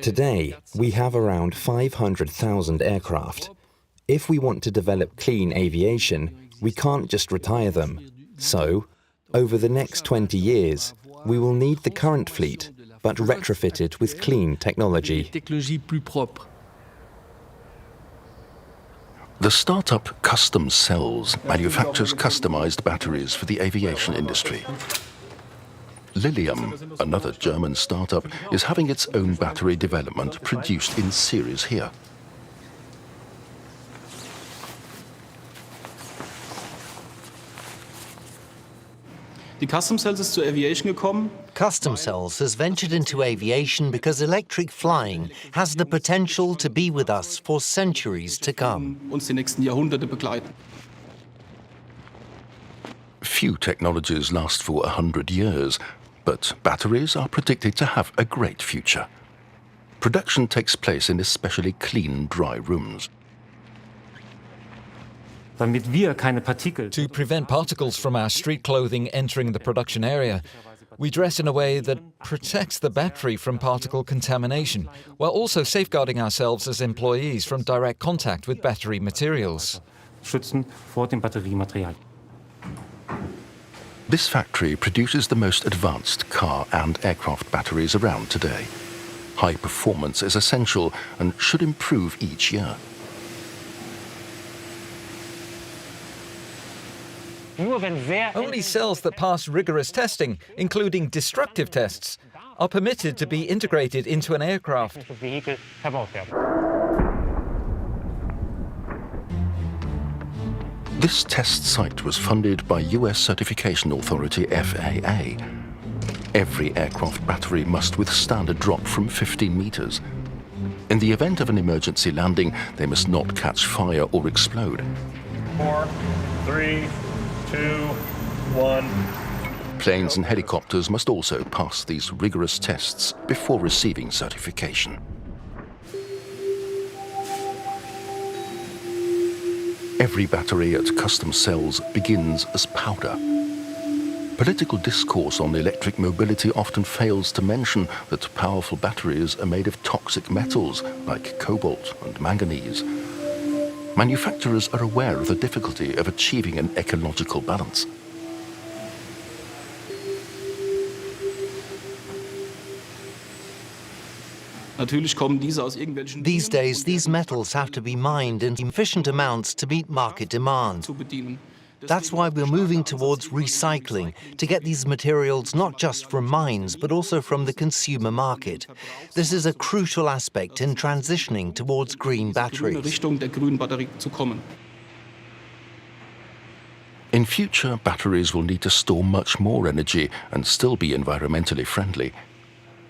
Speaker 10: Today, we have around 500,000 aircraft. If we want to develop clean aviation, we can't just retire them. So, over the next 20 years, we will need the current fleet, but retrofit it with clean technology.
Speaker 1: The startup Custom Cells manufactures customized batteries for the aviation industry. Lilium, another German startup, is having its own battery development produced in series here.
Speaker 19: Custom Cells has ventured into aviation because electric flying has the potential to be with us for centuries to come.
Speaker 1: Few technologies last for 100 years, but batteries are predicted to have a great future. Production takes place in especially clean, dry rooms.
Speaker 5: To prevent particles from our street clothing entering the production area, we dress in a way that protects the battery from particle contamination, while also safeguarding ourselves as employees from direct contact with battery materials.
Speaker 1: This factory produces the most advanced car and aircraft batteries around today. High performance is essential and should improve each year.
Speaker 5: Only cells that pass rigorous testing, including destructive tests, are permitted to be integrated into an aircraft.
Speaker 1: This test site was funded by US certification authority FAA. Every aircraft battery must withstand a drop from 15 meters. In the event of an emergency landing, they must not catch fire or explode.
Speaker 20: 4, 3, 2, 1.
Speaker 1: Planes and helicopters must also pass these rigorous tests before receiving certification. Every battery at custom cells begins as powder. Political discourse on electric mobility often fails to mention that powerful batteries are made of toxic metals like cobalt and manganese. Manufacturers are aware of the difficulty of achieving an ecological balance.
Speaker 19: These days, these metals have to be mined in sufficient amounts to meet market demand. That's why we're moving towards recycling, to get these materials not just from mines, but also from the consumer market. This is a crucial aspect in transitioning towards green batteries.
Speaker 1: In future, batteries will need to store much more energy and still be environmentally friendly.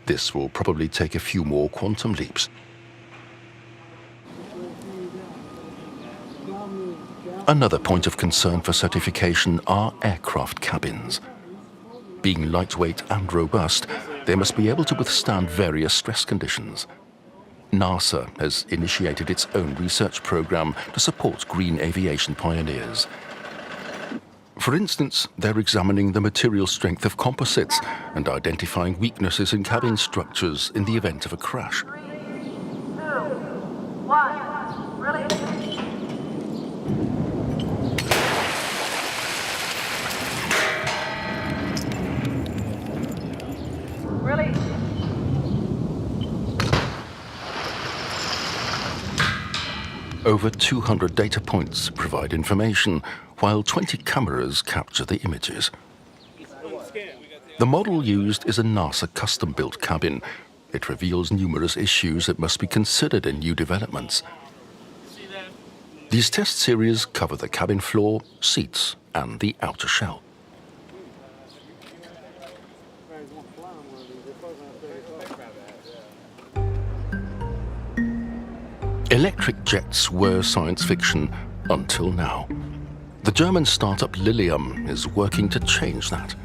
Speaker 1: This will probably take a few more quantum leaps. Another point of concern for certification are aircraft cabins. Being lightweight and robust, they must be able to withstand various stress conditions. NASA has initiated its own research program to support green aviation pioneers. For instance, they're examining the material strength of composites and identifying weaknesses in cabin structures in the event of a crash.
Speaker 21: 3, 2, 1, release.
Speaker 1: Over 200 data points provide information, while 20 cameras capture the images. The model used is a NASA custom-built cabin. It reveals numerous issues that must be considered in new developments. These test series cover the cabin floor, seats, and the outer shell. Electric jets were science fiction until now. The German startup Lilium is working to change that.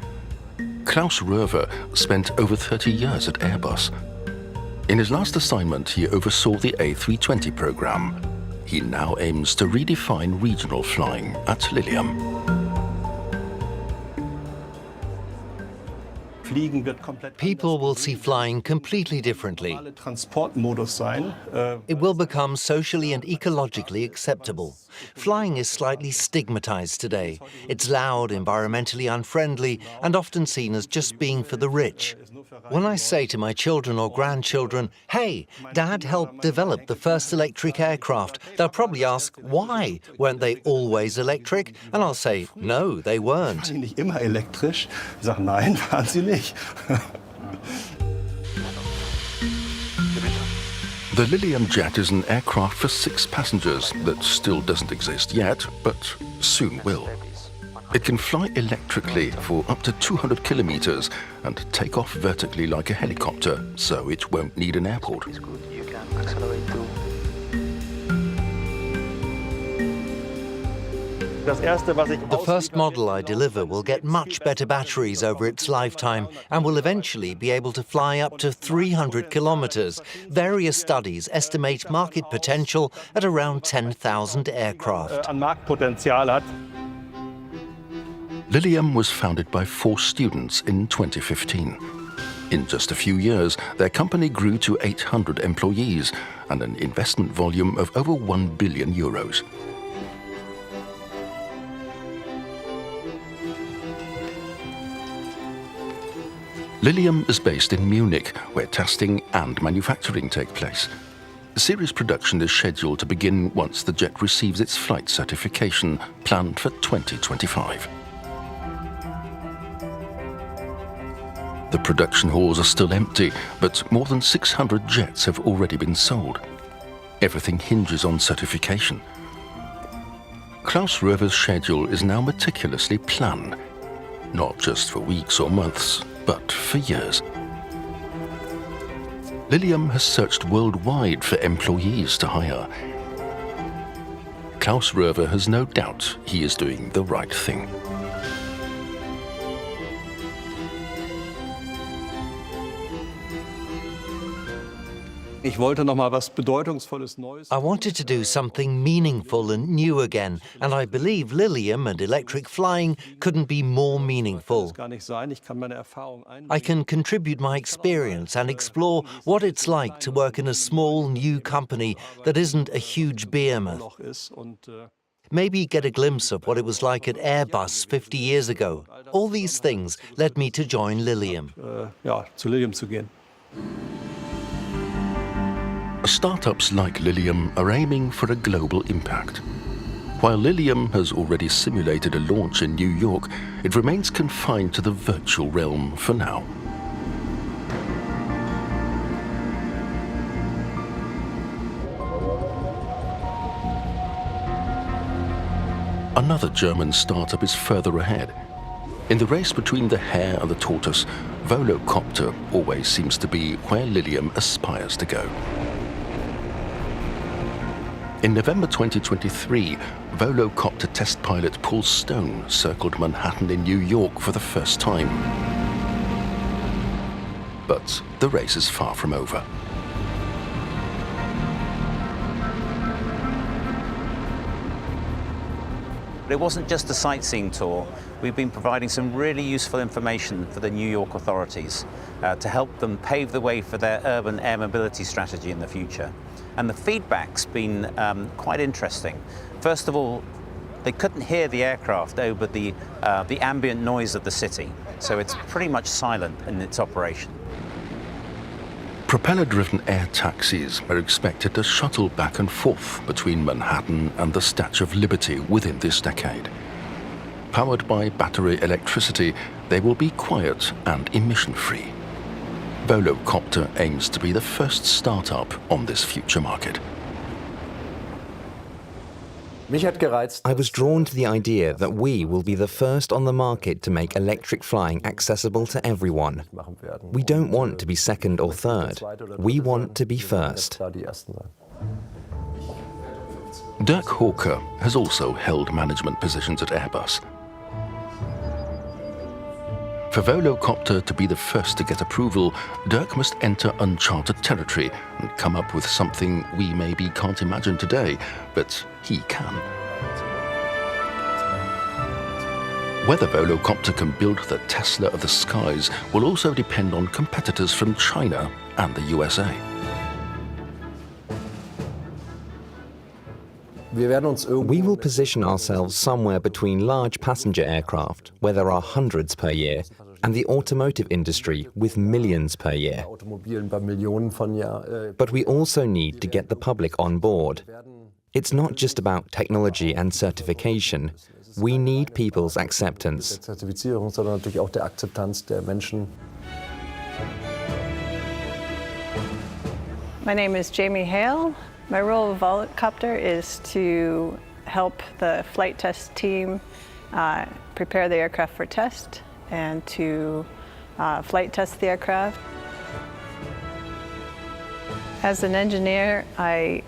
Speaker 1: Klaus Röver spent over 30 years at Airbus. In his last assignment, he oversaw the A320 program. He now aims to redefine regional flying at Lilium.
Speaker 19: People will see flying completely differently. It will become socially and ecologically acceptable. Flying is slightly stigmatized today. It's loud, environmentally unfriendly, and often seen as just being for the rich. When I say to my children or grandchildren, "Hey, Dad helped develop the first electric aircraft," they'll probably ask, "Why? Weren't they always electric?" And I'll say, "No, they weren't."
Speaker 1: The Lilium jet is an aircraft for 6 passengers that still doesn't exist yet, but soon will. It can fly electrically for up to 200 kilometers and take off vertically like a helicopter, so it won't need an airport.
Speaker 19: The first model I deliver will get much better batteries over its lifetime and will eventually be able to fly up to 300 kilometers. Various studies estimate market potential at around 10,000 aircraft.
Speaker 1: Lilium was founded by 4 students in 2015. In just a few years, their company grew to 800 employees and an investment volume of over 1 billion euros. Lilium is based in Munich, where testing and manufacturing take place. Series production is scheduled to begin once the jet receives its flight certification, planned for 2025. The production halls are still empty, but more than 600 jets have already been sold. Everything hinges on certification. Klaus Röver's schedule is now meticulously planned, not just for weeks or months, but for years. Lilium has searched worldwide for employees to hire. Klaus Röver has no doubt he is doing the right thing.
Speaker 12: Ich wollte noch mal was Bedeutungsvolles Neues.
Speaker 19: I wanted to do something meaningful and new again, and I believe Lilium and electric flying couldn't be more meaningful. I can contribute my experience and explore what it's like to work in a small, new company that isn't a huge behemoth. Maybe get a glimpse of what it was like at Airbus 50 years ago. All these things led me to join Lilium.
Speaker 12: Zu Lilium zu gehen.
Speaker 1: Startups like Lilium are aiming for a global impact. While Lilium has already simulated a launch in New York, it remains confined to the virtual realm for now. Another German startup is further ahead. In the race between the hare and the tortoise, Volocopter always seems to be where Lilium aspires to go. In November 2023, Volocopter test pilot Paul Stone circled Manhattan in New York for the first time. But the race is far from over.
Speaker 21: It wasn't just a sightseeing tour. We've been providing some really useful information for the New York authorities to help them pave the way for their urban air mobility strategy in the future. And the feedback's been quite interesting. First of all, they couldn't hear the aircraft over the ambient noise of the city, so it's pretty much silent in its operation.
Speaker 1: Propeller-driven air taxis are expected to shuttle back and forth between Manhattan and the Statue of Liberty within this decade. Powered by battery electricity, they will be quiet and emission-free. Volocopter aims to be the first startup on this future market.
Speaker 10: I was drawn to the idea that we will be the first on the market to make electric flying accessible to everyone. We don't want to be second or third. We want to be first.
Speaker 1: Dirk Hawker has also held management positions at Airbus. For Volocopter to be the first to get approval, Dirk must enter uncharted territory and come up with something we maybe can't imagine today, but he can. Whether Volocopter can build the Tesla of the skies will also depend on competitors from China and the USA.
Speaker 10: We will position ourselves somewhere between large passenger aircraft, where there are hundreds per year, and the automotive industry with millions per year. But we also need to get the public on board. It's not just about technology and certification. We need people's acceptance.
Speaker 2: My name is Jamie Hale. My role of Volocopter is to help the flight test team prepare the aircraft for test and to flight test the aircraft. As an engineer, I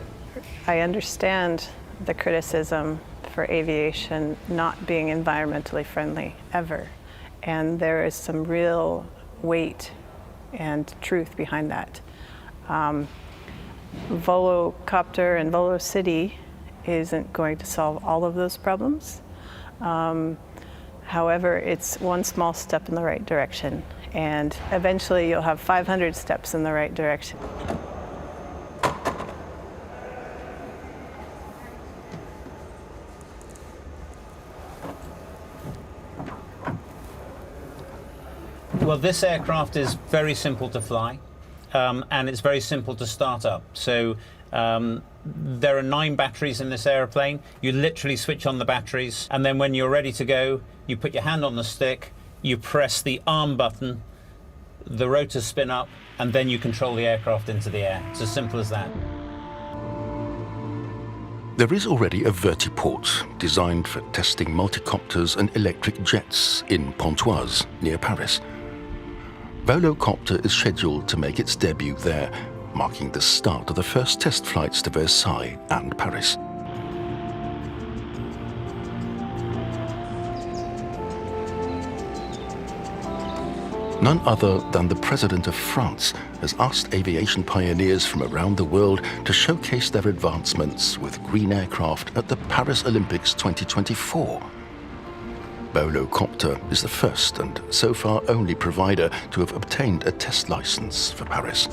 Speaker 2: understand the criticism for aviation not being environmentally friendly ever, and there is some real weight and truth behind that. Volocopter and VoloCity isn't going to solve all of those problems. However, it's one small step in the right direction, and eventually you'll have 500 steps in the right direction.
Speaker 21: Well, this aircraft is very simple to fly. And it's very simple to start up. So there are 9 batteries in this airplane. You literally switch on the batteries, and then when you're ready to go, you put your hand on the stick, you press the arm button, the rotors spin up, and then you control the aircraft into the air. It's as simple as that.
Speaker 1: There is already a vertiport designed for testing multicopters and electric jets in Pontoise, near Paris. Volocopter is scheduled to make its debut there, marking the start of the first test flights to Versailles and Paris. None other than the President of France has asked aviation pioneers from around the world to showcase their advancements with green aircraft at the Paris Olympics 2024. Volocopter is the first and so far only provider to have obtained a test license for Paris.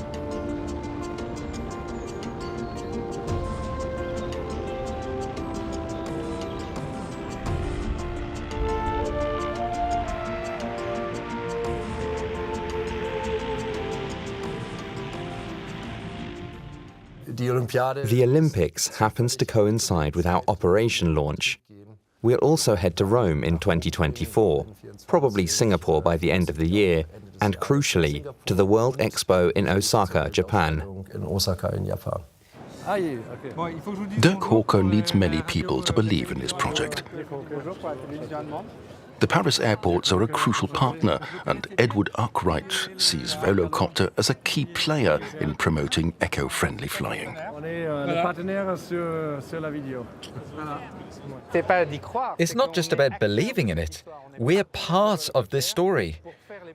Speaker 10: The Olympics happens to coincide with our operation launch. We'll also head to Rome in 2024, probably Singapore by the end of the year, and crucially, to the World Expo in Osaka, Japan.
Speaker 1: Dirk Hawker needs many people to believe in his project. The Paris airports are a crucial partner, and Edward Arkwright sees Volocopter as a key player in promoting eco-friendly flying.
Speaker 5: It's not just about believing in it. We're part of this story.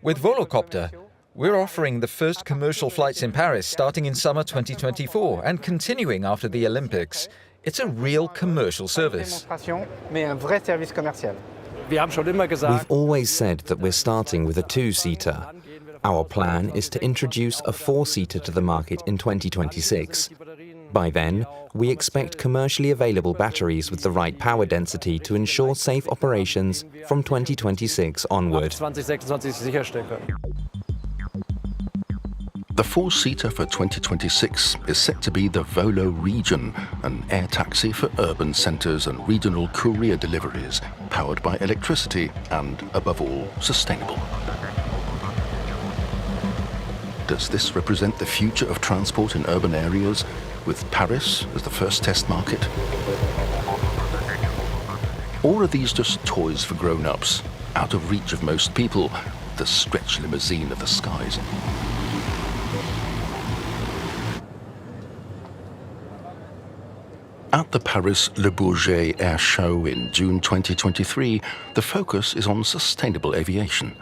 Speaker 5: With Volocopter, we're offering the first commercial flights in Paris starting in summer 2024 and continuing after the Olympics. It's a real commercial service.
Speaker 10: We've always said that we're starting with a two-seater. Our plan is to introduce a four-seater to the market in 2026. By then, we expect commercially available batteries with the right power density to ensure safe operations from 2026 onward.
Speaker 1: The four-seater for 2026 is set to be the Volo Region, an air taxi for urban centres and regional courier deliveries, powered by electricity and, above all, sustainable. Does this represent the future of transport in urban areas, with Paris as the first test market? Or are these just toys for grown-ups, out of reach of most people, the stretch limousine of the skies? At the Paris Le Bourget Air Show in June 2023, the focus is on sustainable aviation.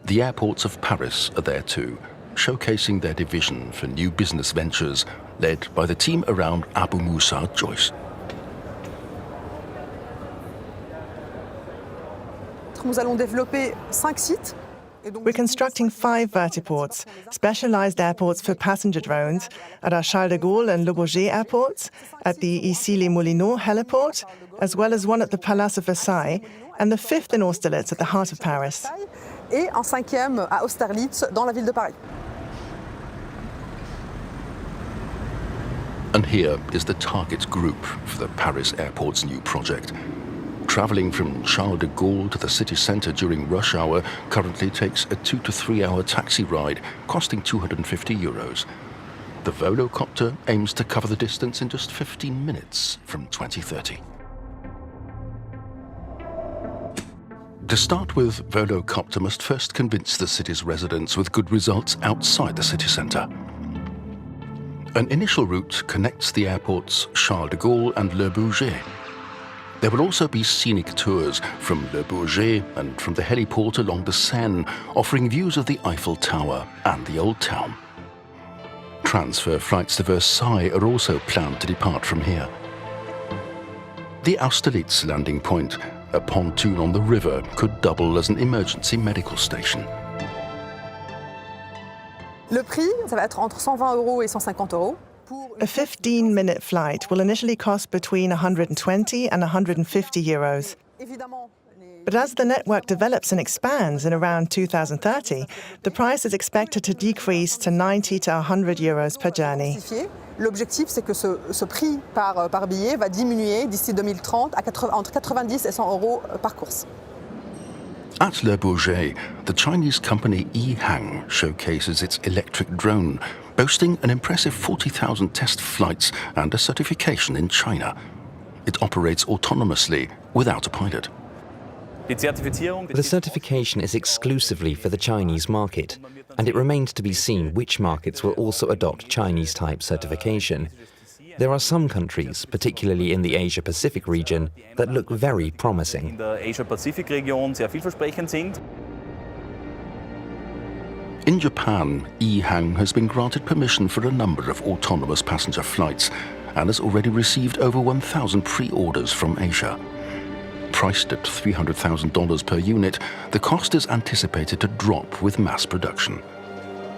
Speaker 1: The airports of Paris are there too, showcasing their division for new business ventures, led by the team around Abu Musa Joyce.
Speaker 3: Nous allons développer 5 sites. We're constructing 5 vertiports, specialized airports for passenger drones, at our Charles de Gaulle and Le Bourget airports, at the Issy-les-Moulineaux heliport, as well as one at the Palace of Versailles, and the 5th in Austerlitz at the heart of Paris.
Speaker 4: Et un 5e à Austerlitz, dans la ville de Paris.
Speaker 1: And here is the target group for the Paris airport's new project. Travelling from Charles de Gaulle to the city centre during rush hour currently takes a 2 to 3 hour taxi ride, costing €250. The Volocopter aims to cover the distance in just 15 minutes from 2030. To start with, Volocopter must first convince the city's residents with good results outside the city centre. An initial route connects the airports Charles de Gaulle and Le Bourget. There will also be scenic tours from Le Bourget and from the heliport along the Seine, offering views of the Eiffel Tower and the Old Town. Transfer flights to Versailles are also planned to depart from here. The Austerlitz landing point, a pontoon on the river, could double as an emergency medical station.
Speaker 4: Le prix, ça va être entre 120 € et 150 €.
Speaker 3: A 15-minute flight will initially cost between 120 and 150 euros. But as the network develops and expands in around 2030, the price is expected to decrease to 90 to 100 euros per journey.
Speaker 4: L'objectif, c'est que ce prix par billet va diminuer d'ici 2030 à entre 90 et 100 € par course.
Speaker 1: At Le Bourget, the Chinese company Yihang showcases its electric drone, boasting an impressive 40,000 test flights and a certification in China. It operates autonomously without a pilot.
Speaker 10: The certification is exclusively for the Chinese market, and it remains to be seen which markets will also adopt Chinese-type certification. There are some countries, particularly in the Asia-Pacific region, that look very promising.
Speaker 1: In Japan, EHang has been granted permission for a number of autonomous passenger flights and has already received over 1,000 pre-orders from Asia. Priced at $300,000 per unit, the cost is anticipated to drop with mass production.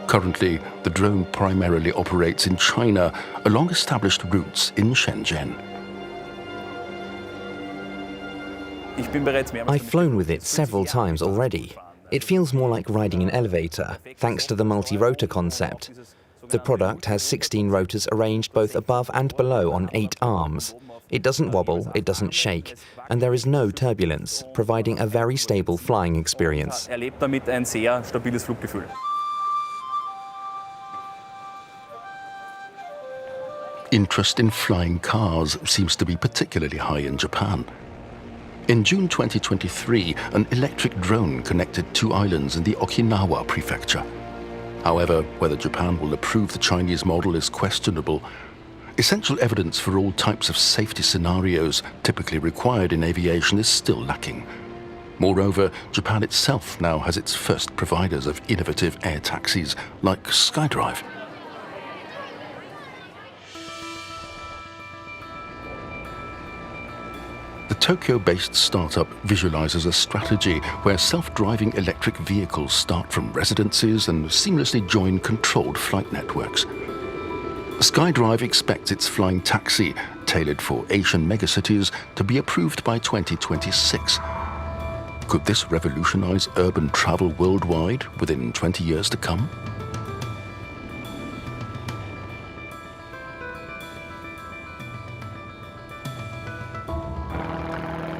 Speaker 1: Currently, the drone primarily operates in China along established routes in Shenzhen.
Speaker 10: I've flown with it several times already. It feels more like riding an elevator, thanks to the multi-rotor concept. The product has 16 rotors arranged both above and below on 8 arms. It doesn't wobble, it doesn't shake, and there is no turbulence, providing a very stable flying experience.
Speaker 1: Interest in flying cars seems to be particularly high in Japan. In June 2023, an electric drone connected 2 islands in the Okinawa prefecture. However, whether Japan will approve the Chinese model is questionable. Essential evidence for all types of safety scenarios typically required in aviation is still lacking. Moreover, Japan itself now has its first providers of innovative air taxis like SkyDrive. The Tokyo-based startup visualizes a strategy where self-driving electric vehicles start from residences and seamlessly join controlled flight networks. SkyDrive expects its flying taxi, tailored for Asian megacities, to be approved by 2026. Could this revolutionize urban travel worldwide within 20 years to come?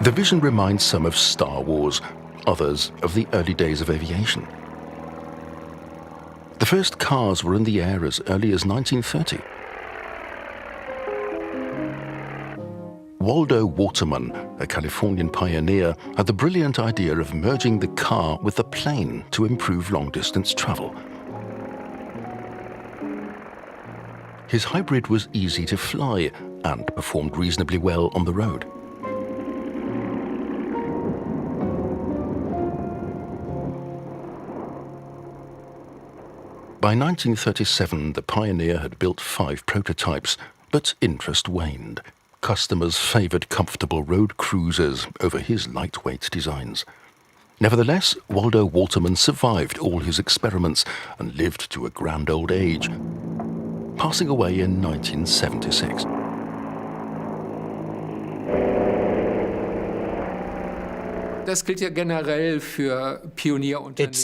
Speaker 1: The vision reminds some of Star Wars, others of the early days of aviation. The first cars were in the air as early as 1930. Waldo Waterman, a Californian pioneer, had the brilliant idea of merging the car with the plane to improve long-distance travel. His hybrid was easy to fly and performed reasonably well on the road. By 1937, the pioneer had built 5 prototypes, but interest waned. Customers favored comfortable road cruisers over his lightweight designs. Nevertheless, Waldo Waterman survived all his experiments and lived to a grand old age, passing away in 1976.
Speaker 9: It's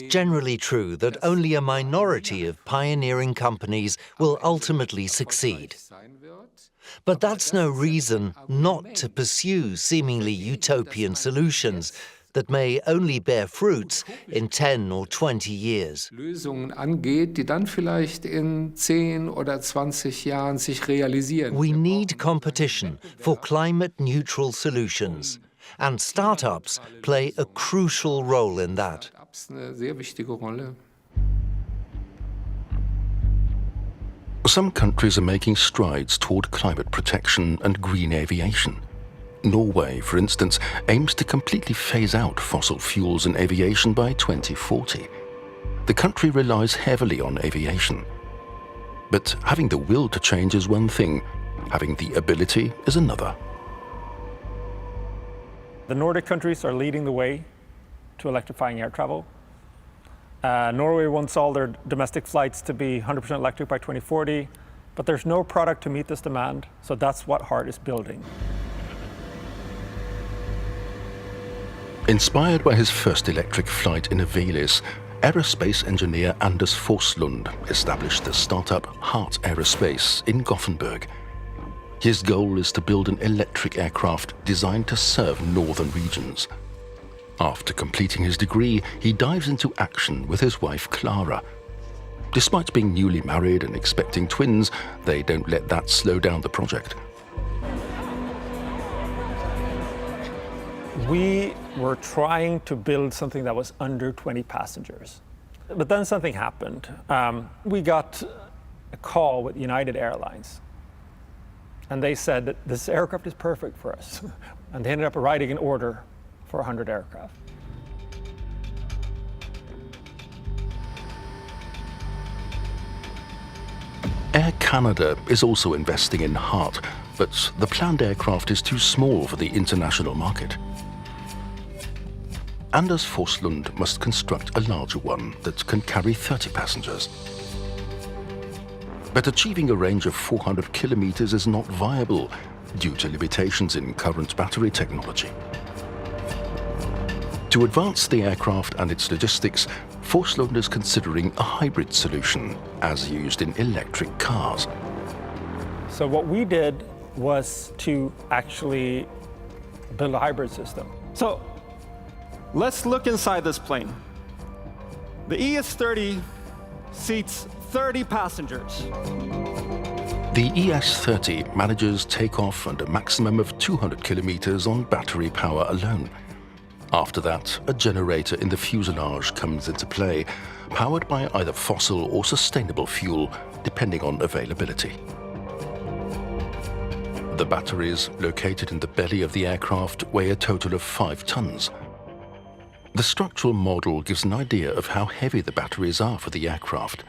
Speaker 9: generally true that only a minority of pioneering companies will ultimately succeed. But that's no reason not to pursue seemingly utopian solutions that may only bear fruits in 10 or 20 years.
Speaker 6: Lösungen angeht, die dann vielleicht in 10 oder 20 Jahren sich realisieren.
Speaker 9: We need competition for climate-neutral solutions. And startups play a crucial role in that.
Speaker 6: Eine sehr wichtige Rolle.
Speaker 1: Some countries are making strides toward climate protection and green aviation. Norway, for instance, aims to completely phase out fossil fuels in aviation by 2040. The country relies heavily on aviation. But having the will to change is one thing, having the ability is another.
Speaker 22: The Nordic countries are leading the way to electrifying air travel. Norway wants all their domestic flights to be 100% electric by 2040, but there's no product to meet this demand, so that's what HEART is building.
Speaker 1: Inspired by his first electric flight in Aviation, aerospace engineer Anders Forslund established the startup HEART Aerospace in Gothenburg. His goal is to build an electric aircraft designed to serve northern regions. After completing his degree, he dives into action with his wife Clara. Despite being newly married and expecting twins, they don't let that slow down the project.
Speaker 22: We were trying to build something that was under 20 passengers. But then something happened. We got a call with United Airlines. And they said that this aircraft is perfect for us. And they ended up writing an order for 100 aircraft.
Speaker 1: Canada is also investing in HART, but the planned aircraft is too small for the international market. Anders Forslund must construct a larger one that can carry 30 passengers. But achieving a range of 400 kilometers is not viable due to limitations in current battery technology. To advance the aircraft and its logistics, Forslund is considering a hybrid solution, as used in electric cars.
Speaker 22: So what we did was to actually build a hybrid system.
Speaker 7: So let's look inside this plane. The ES-30 seats 30 passengers.
Speaker 1: The ES-30 manages takeoff and a maximum of 200 kilometers on battery power alone. After that, a generator in the fuselage comes into play, powered by either fossil or sustainable fuel, depending on availability. The batteries, located in the belly of the aircraft, weigh a total of 5 tons. The structural model gives an idea of how heavy the batteries are for the aircraft.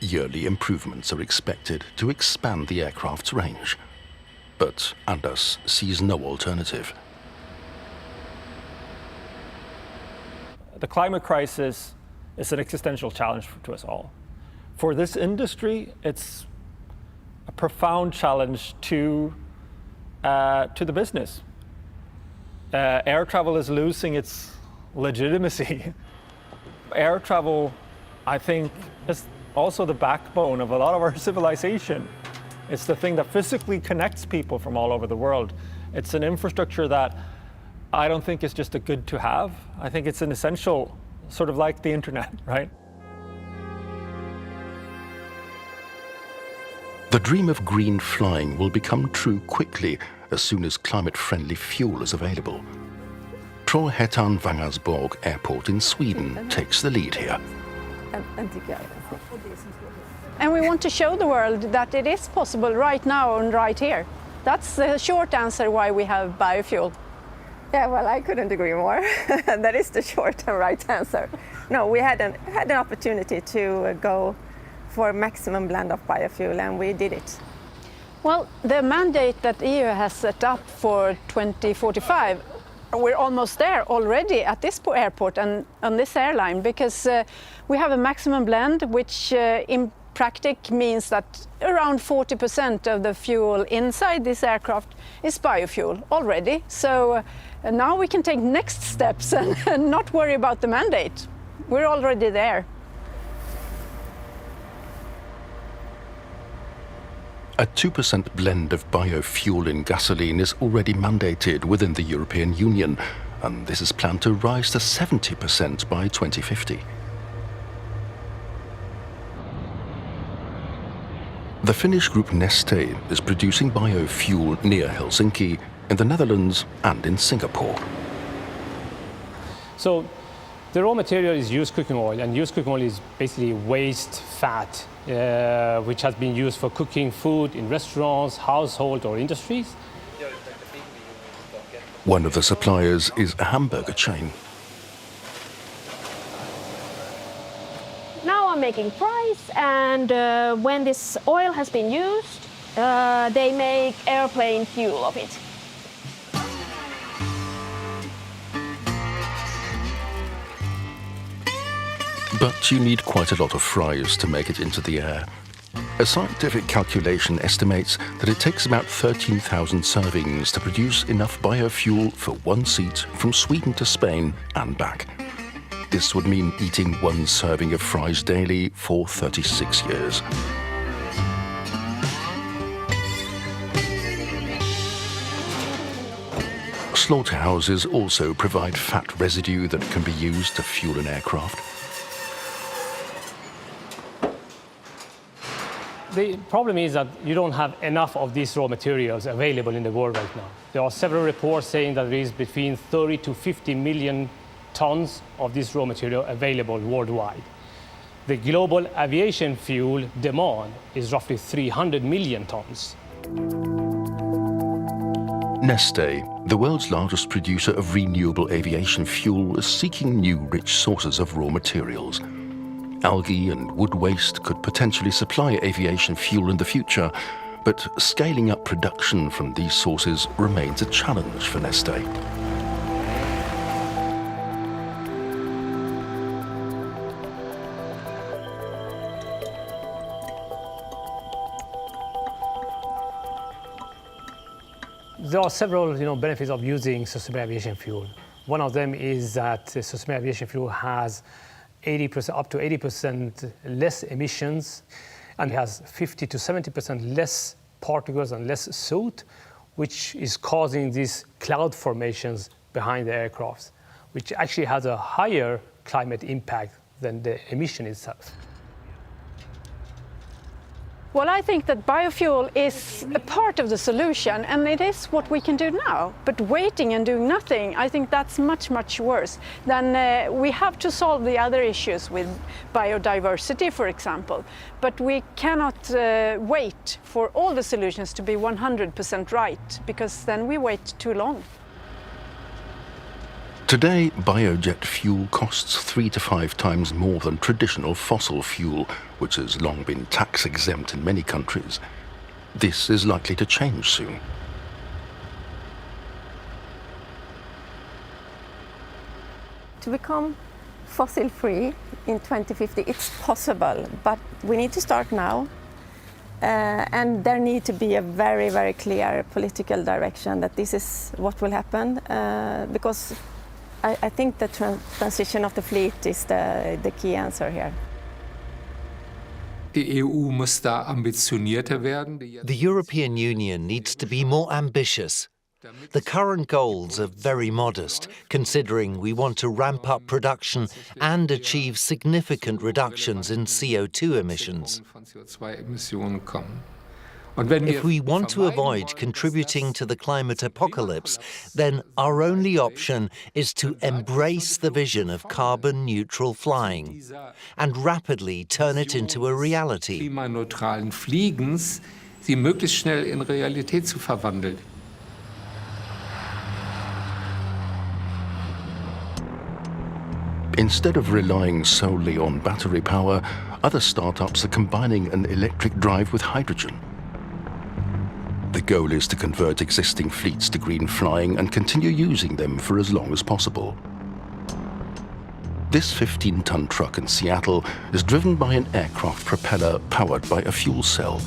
Speaker 1: Yearly improvements are expected to expand the aircraft's range. But Anders sees no alternative.
Speaker 22: The climate crisis is an existential challenge to us all. For this industry, it's a profound challenge to the business. Air travel is losing its legitimacy. Air travel, I think, is also the backbone of a lot of our civilization. It's the thing that physically connects people from all over the world. It's an infrastructure that I don't think it's just a good to have. I think it's an essential, sort of like the internet, right?
Speaker 1: The dream of green flying will become true quickly as soon as climate-friendly fuel is available. Trollhättan Vangarsborg Airport in Sweden takes the lead here.
Speaker 8: And we want to show the world that it is possible right now and right here. That's the short answer why we have biofuel.
Speaker 23: Yeah, well, I couldn't agree more. That is the short and right answer. No, we had an opportunity to go for maximum blend of biofuel, and we did it.
Speaker 8: Well, the mandate that EU has set up for 2045, we're almost there already at this airport and on this airline, because we have a maximum blend, which in practice means that around 40% of the fuel inside this aircraft is biofuel already. So now we can take next steps and not worry about the mandate. We're already there.
Speaker 1: A 2% blend of biofuel in gasoline is already mandated within the European Union, and this is planned to rise to 70% by 2050. The Finnish group Neste is producing biofuel near Helsinki, in the Netherlands and in Singapore.
Speaker 24: So the raw material is used cooking oil, and used cooking oil is basically waste fat, which has been used for cooking food in restaurants, household or industries.
Speaker 1: One of the suppliers is a hamburger chain.
Speaker 25: Now I'm making fries, and when this oil has been used, they make airplane fuel of it.
Speaker 1: But you need quite a lot of fries to make it into the air. A scientific calculation estimates that it takes about 13,000 servings to produce enough biofuel for one seat from Sweden to Spain and back. This would mean eating one serving of fries daily for 36 years. Slaughterhouses also provide fat residue that can be used to fuel an aircraft.
Speaker 24: The problem is that you don't have enough of these raw materials available in the world right now. There are several reports saying that there is between 30 to 50 million tons of this raw material available worldwide. The global aviation fuel demand is roughly 300 million tons.
Speaker 1: Neste, the world's largest producer of renewable aviation fuel, is seeking new rich sources of raw materials. Algae and wood waste could potentially supply aviation fuel in the future, but scaling up production from these sources remains a challenge for Neste.
Speaker 24: There are several benefits of using sustainable aviation fuel. One of them is that sustainable aviation fuel has 80%, up to 80% less emissions, and has 50 to 70% less particles and less soot, which is causing these cloud formations behind the aircrafts, which actually has a higher climate impact than the emission itself.
Speaker 8: Well, I think that biofuel is a part of the solution, and it is what we can do now. But waiting and doing nothing, I think that's much, much worse. Then we have to solve the other issues with biodiversity, for example. But we cannot wait for all the solutions to be 100% right, because then we wait too long.
Speaker 1: Today, biojet fuel costs 3 to 5 times more than traditional fossil fuel, which has long been tax exempt in many countries. This is likely to change soon.
Speaker 23: To become fossil-free in 2050, it's possible, but we need to start now. And there needs to be a very, very clear political direction that this is what will happen, because I think the transition of the fleet is the key answer here.
Speaker 6: Die EU muss da ambitionierter werden.
Speaker 19: The European Union needs to be more ambitious. The current goals are very modest, considering we want to ramp up production and achieve significant reductions in CO2 emissions. If we want to avoid contributing to the climate apocalypse, then our only option is to embrace the vision of carbon-neutral flying and rapidly turn it into a reality.
Speaker 6: Klimaneutralen Fliegens, sie möglichst schnell in Realität zu verwandeln.
Speaker 1: Instead of relying solely on battery power, other startups are combining an electric drive with hydrogen. The goal is to convert existing fleets to green flying and continue using them for as long as possible. This 15-ton truck in Seattle is driven by an aircraft propeller powered by a fuel cell.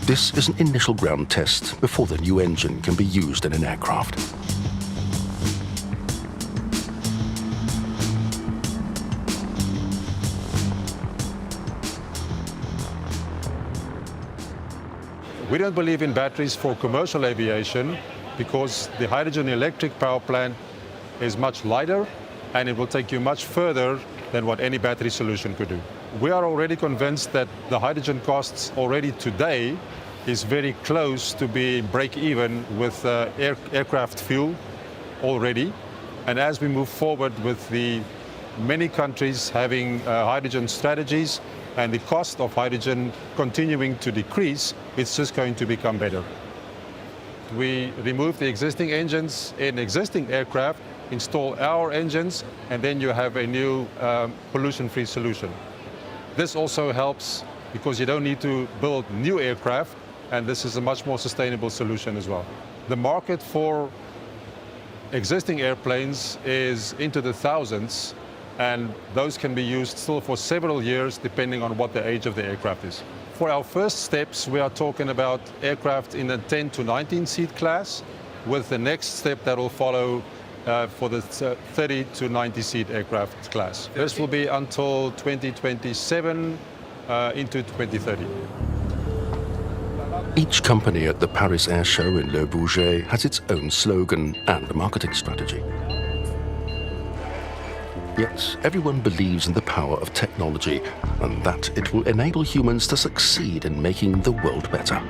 Speaker 1: This is an initial ground test before the new engine can be used in an aircraft.
Speaker 11: We don't believe in batteries for commercial aviation because the hydrogen electric power plant is much lighter and it will take you much further than what any battery solution could do. We are already convinced that the hydrogen costs already today is very close to being break-even with aircraft fuel already. And as we move forward with the many countries having hydrogen strategies, and the cost of hydrogen continuing to decrease, it's just going to become better. We remove the existing engines in existing aircraft, install our engines, and then you have a new pollution-free solution. This also helps because you don't need to build new aircraft, and this is a much more sustainable solution as well. The market for existing airplanes is into the thousands, and those can be used still for several years depending on what the age of the aircraft is. For our first steps, we are talking about aircraft in the 10 to 19 seat class, with the next step that will follow for the 30 to 90 seat aircraft class. This will be until 2027 into 2030.
Speaker 1: Each company at the Paris Air Show in Le Bourget has its own slogan and marketing strategy. Yet everyone believes in the power of technology and that it will enable humans to succeed in making the world better.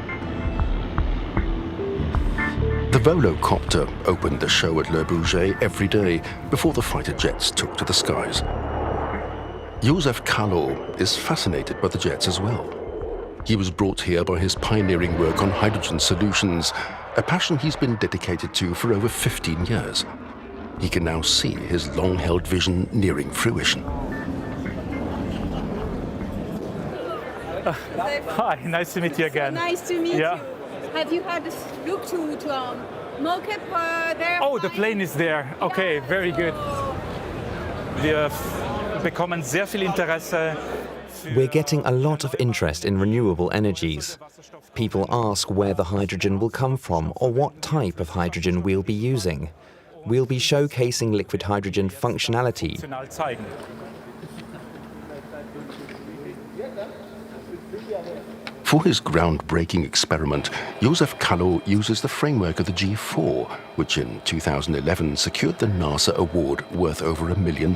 Speaker 1: The Volocopter opened the show at Le Bourget every day before the fighter jets took to the skies. Josef Kallor is fascinated by the jets as well. He was brought here by his pioneering work on hydrogen solutions, a passion he's been dedicated to for over 15 years. He can now see his long-held vision nearing fruition.
Speaker 13: Hi, nice to meet you again.
Speaker 14: Nice to meet you. Have you had a look to mocap there?
Speaker 13: Oh, the plane is there. Okay, very good. Wir bekommen sehr viel Interesse.
Speaker 10: We're getting a lot of interest in renewable energies. People ask where the hydrogen will come from or what type of hydrogen we'll be using. We'll be showcasing liquid hydrogen functionality.
Speaker 1: For his groundbreaking experiment, Josef Kallo uses the framework of the G4, which in 2011 secured the NASA award worth over $1 million.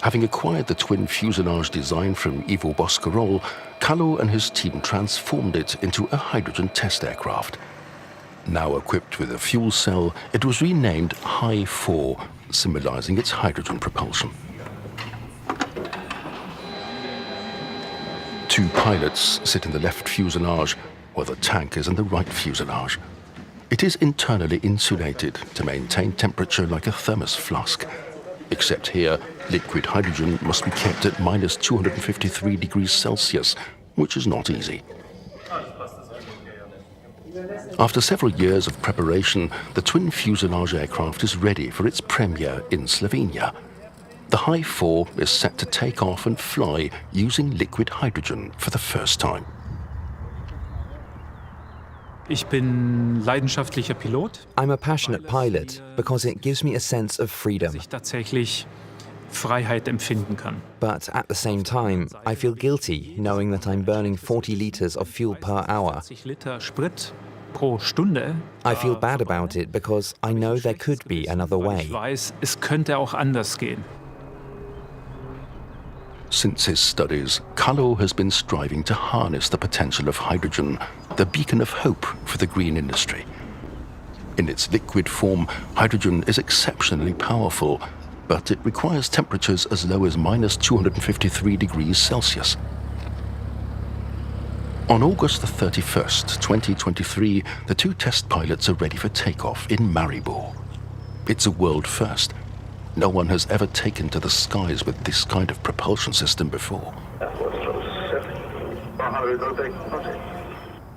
Speaker 1: Having acquired the twin fuselage design from Ivo Boscarol, Kallo and his team transformed it into a hydrogen test aircraft. Now equipped with a fuel cell, it was renamed Hi-4, symbolizing its hydrogen propulsion. Two pilots sit in the left fuselage, while the tank is in the right fuselage. It is internally insulated to maintain temperature like a thermos flask. Except here, liquid hydrogen must be kept at minus 253 degrees Celsius, which is not easy. After several years of preparation, the twin fuselage aircraft is ready for its premiere in Slovenia. The Hi-4 is set to take off and fly using liquid hydrogen for the first time.
Speaker 13: Ich bin leidenschaftlicher Pilot.
Speaker 10: I'm a passionate pilot because it gives me a sense of freedom.
Speaker 13: Ich tatsächlich Freiheit empfinden kann.
Speaker 10: But at the same time, I feel guilty knowing that I'm burning 40 liters of fuel per hour.
Speaker 13: 40 Liter Sprit pro Stunde.
Speaker 10: I feel bad about it because I know there could be another way.
Speaker 13: Ich weiß, es könnte auch anders gehen.
Speaker 1: Since his studies, Kallo has been striving to harness the potential of hydrogen, the beacon of hope for the green industry. In its liquid form, hydrogen is exceptionally powerful, but it requires temperatures as low as minus 253 degrees Celsius. On August the 31st, 2023, the two test pilots are ready for takeoff in Maribor. It's a world first. No one has ever taken to the skies with this kind of propulsion system before.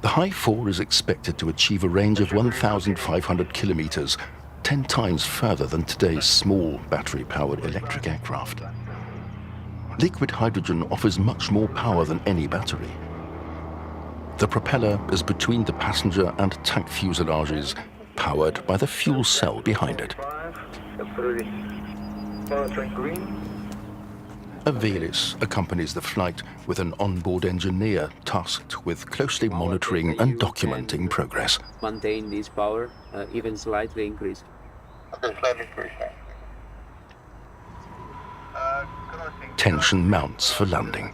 Speaker 1: The Hi-4 is expected to achieve a range of 1,500 kilometers, 10 times further than today's small battery-powered electric aircraft. Liquid hydrogen offers much more power than any battery. The propeller is between the passenger and tank fuselages, powered by the fuel cell behind it. Aviation accompanies the flight with an onboard engineer tasked with closely monitoring and documenting progress.
Speaker 15: Maintain this power, even slightly increase.
Speaker 1: Tension mounts for landing.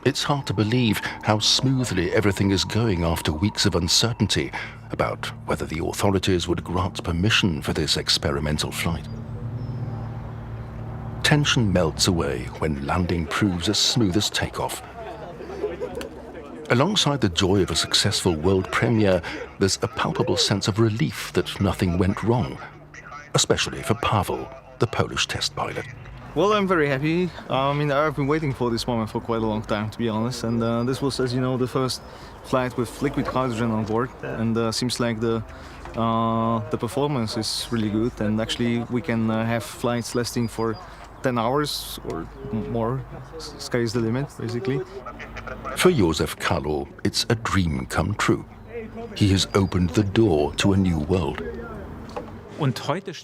Speaker 1: It's hard to believe how smoothly everything is going after weeks of uncertainty about whether the authorities would grant permission for this experimental flight. Tension melts away when landing proves as smooth as takeoff. Alongside the joy of a successful world premiere, there's a palpable sense of relief that nothing went wrong, especially for Pavel, the Polish test pilot.
Speaker 16: Well, I'm very happy. I've been waiting for this moment for quite a long time, to be honest. And this was, as you know, the first flight with liquid hydrogen on board. And seems like the performance is really good. And actually, we can have flights lasting for 10 hours or more. Sky is the limit, basically.
Speaker 1: For Josef Kallo, it's a dream come true. He has opened the door to a new world.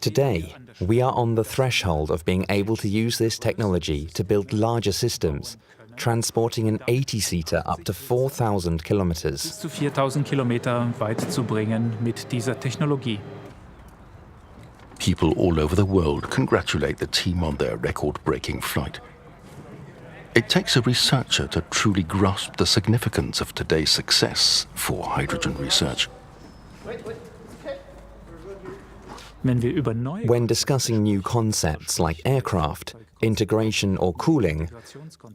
Speaker 10: Today, we are on the threshold of being able to use this technology to build larger systems, transporting an 80-seater up to 4,000 kilometers.
Speaker 13: Bis zu 4,000 Kilometer weit zu bringen mit dieser Technologie.
Speaker 1: People all over the world congratulate the team on their record-breaking flight. It takes a researcher to truly grasp the significance of today's success for hydrogen research.
Speaker 10: When discussing new concepts like aircraft, integration or cooling,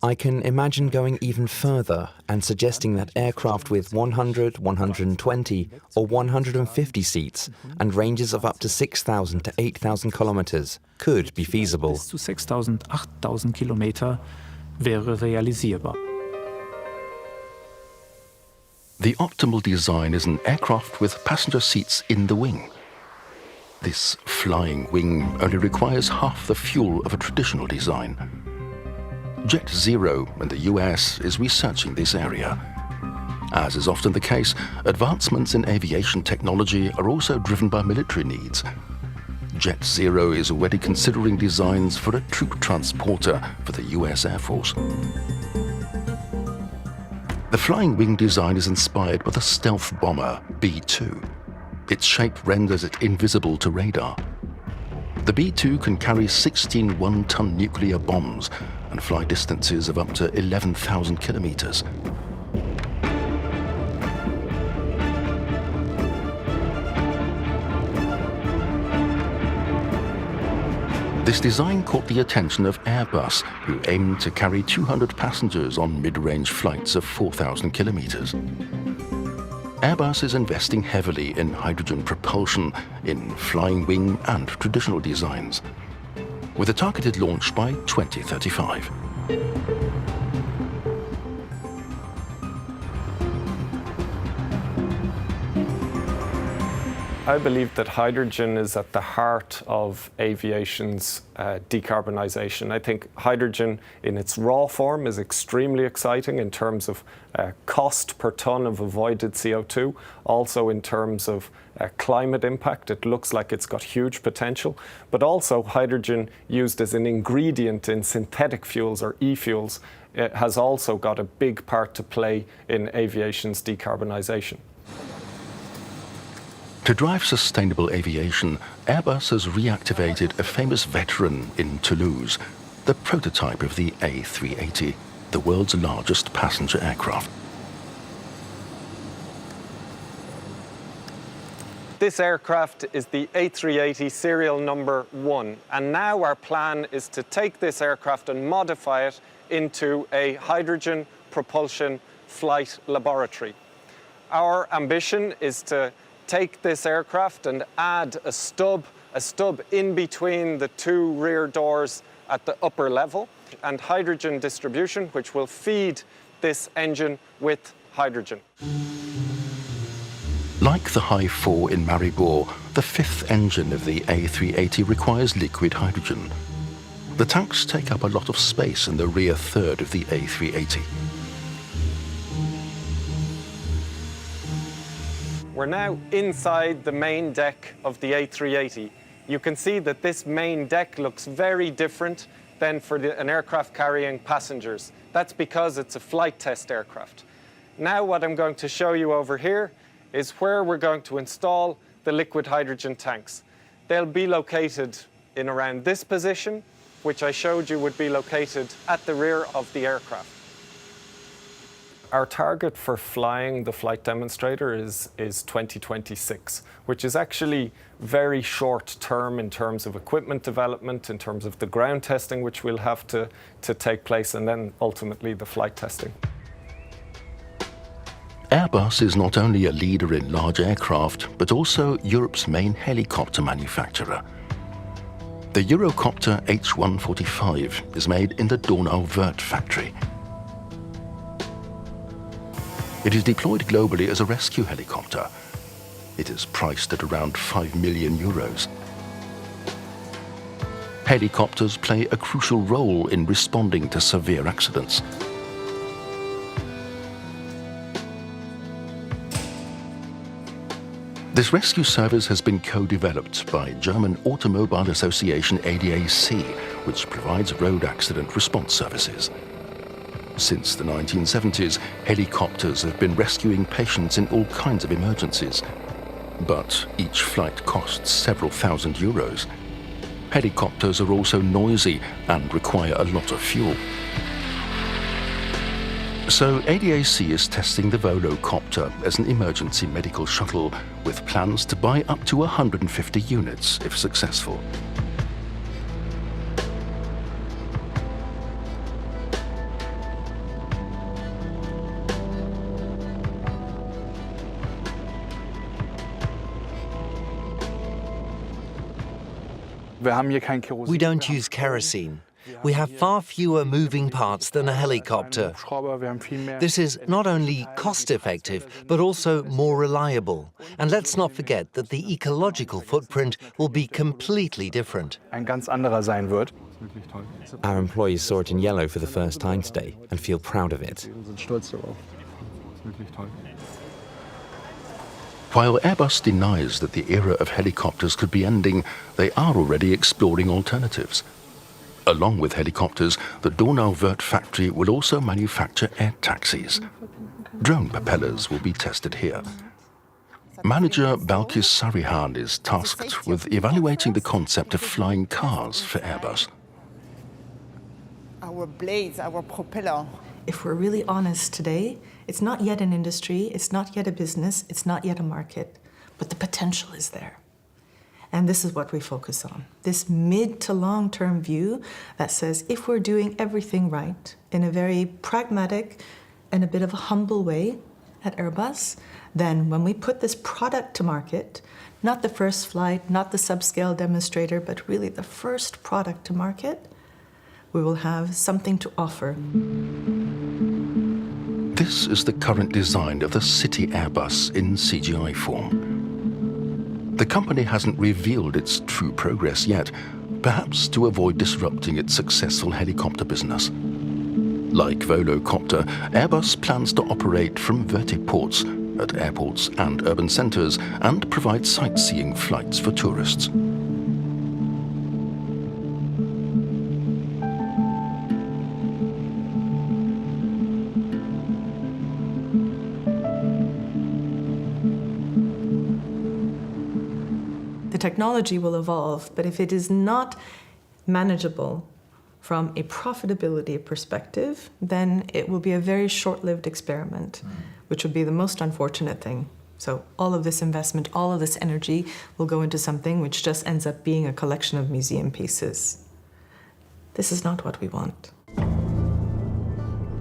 Speaker 10: I can imagine going even further and suggesting that aircraft with 100, 120 or 150 seats and ranges of up to 6,000 to 8,000 kilometers could be feasible.
Speaker 13: Bis zu 6.000, 8.000 Kilometer wäre realisierbar.
Speaker 1: The optimal design is an aircraft with passenger seats in the wing. This flying wing only requires half the fuel of a traditional design. Jet Zero in the US is researching this area. As is often the case, advancements in aviation technology are also driven by military needs. Jet Zero is already considering designs for a troop transporter for the US Air Force. The flying wing design is inspired by the stealth bomber B-2. Its shape renders it invisible to radar. The B-2 can carry 16 one-ton nuclear bombs and fly distances of up to 11,000 kilometers. This design caught the attention of Airbus, who aimed to carry 200 passengers on mid-range flights of 4,000 kilometers. Airbus is investing heavily in hydrogen propulsion in flying wing and traditional designs, with a targeted launch by 2035.
Speaker 2: I believe that hydrogen is at the heart of aviation's decarbonization. I think hydrogen in its raw form is extremely exciting in terms of cost per ton of avoided CO2, also in terms of climate impact. It looks like it's got huge potential, but also hydrogen used as an ingredient in synthetic fuels or e-fuels has also got a big part to play in aviation's decarbonization.
Speaker 1: To drive sustainable aviation, Airbus has reactivated a famous veteran in Toulouse, the prototype of the A380, the world's largest passenger aircraft.
Speaker 2: This aircraft is the A380 serial number 1, and now our plan is to take this aircraft and modify it into a hydrogen propulsion flight laboratory. Our ambition is to take this aircraft and add a stub in between the two rear doors at the upper level, and hydrogen distribution, which will feed this engine with hydrogen.
Speaker 1: Like the High 4 in Maribor, the fifth engine of the A380 requires liquid hydrogen. The tanks take up a lot of space in the rear third of the A380.
Speaker 2: We're now inside the main deck of the A380. You can see that this main deck looks very different than for an aircraft carrying passengers. That's because it's a flight test aircraft. Now what I'm going to show you over here is where we're going to install the liquid hydrogen tanks. They'll be located in around this position, which I showed you would be located at the rear of the aircraft. Our target for flying the flight demonstrator is 2026, which is actually very short term in terms of equipment development, in terms of the ground testing which will have to take place, and then ultimately the flight testing.
Speaker 1: Airbus is not only a leader in large aircraft, but also Europe's main helicopter manufacturer. The Eurocopter H145 is made in the Donauwörth factory. It is deployed globally as a rescue helicopter. It is priced at around 5 million euros. Helicopters play a crucial role in responding to severe accidents. This rescue service has been co-developed by German Automobile Association ADAC, which provides road accident response services. Since the 1970s, helicopters have been rescuing patients in all kinds of emergencies. But each flight costs several thousand euros. Helicopters are also noisy and require a lot of fuel. So ADAC is testing the Volocopter as an emergency medical shuttle with plans to buy up to 150 units if successful.
Speaker 19: We don't use kerosene. We have far fewer moving parts than a helicopter. This is not only cost-effective, but also more reliable. And let's not forget that the ecological footprint will be completely different.
Speaker 10: Our employees saw it in yellow for the first time today and feel proud of it.
Speaker 1: While Airbus denies that the era of helicopters could be ending, they are already exploring alternatives. Along with helicopters, the Donau Wörth factory will also manufacture air taxis. Drone propellers will be tested here. Manager Balkis Sarihan is tasked with evaluating the concept of flying cars for Airbus.
Speaker 12: Our blades, our propeller.
Speaker 17: If we're really honest today, it's not yet an industry, it's not yet a business, it's not yet a market, but the potential is there. And this is what we focus on, this mid to long-term view that says if we're doing everything right in a very pragmatic and a bit of a humble way at Airbus, then when we put this product to market, not the first flight, not the subscale demonstrator, but really the first product to market, we will have something to offer.
Speaker 1: This is the current design of the City Airbus in CGI form. The company hasn't revealed its true progress yet, perhaps to avoid disrupting its successful helicopter business. Like Volocopter, Airbus plans to operate from vertiports at airports and urban centres and provide sightseeing flights for tourists.
Speaker 17: The technology will evolve, but if it is not manageable from a profitability perspective, then it will be a very short-lived experiment, which would be the most unfortunate thing. So all of this investment, all of this energy will go into something which just ends up being a collection of museum pieces. This is not what we want.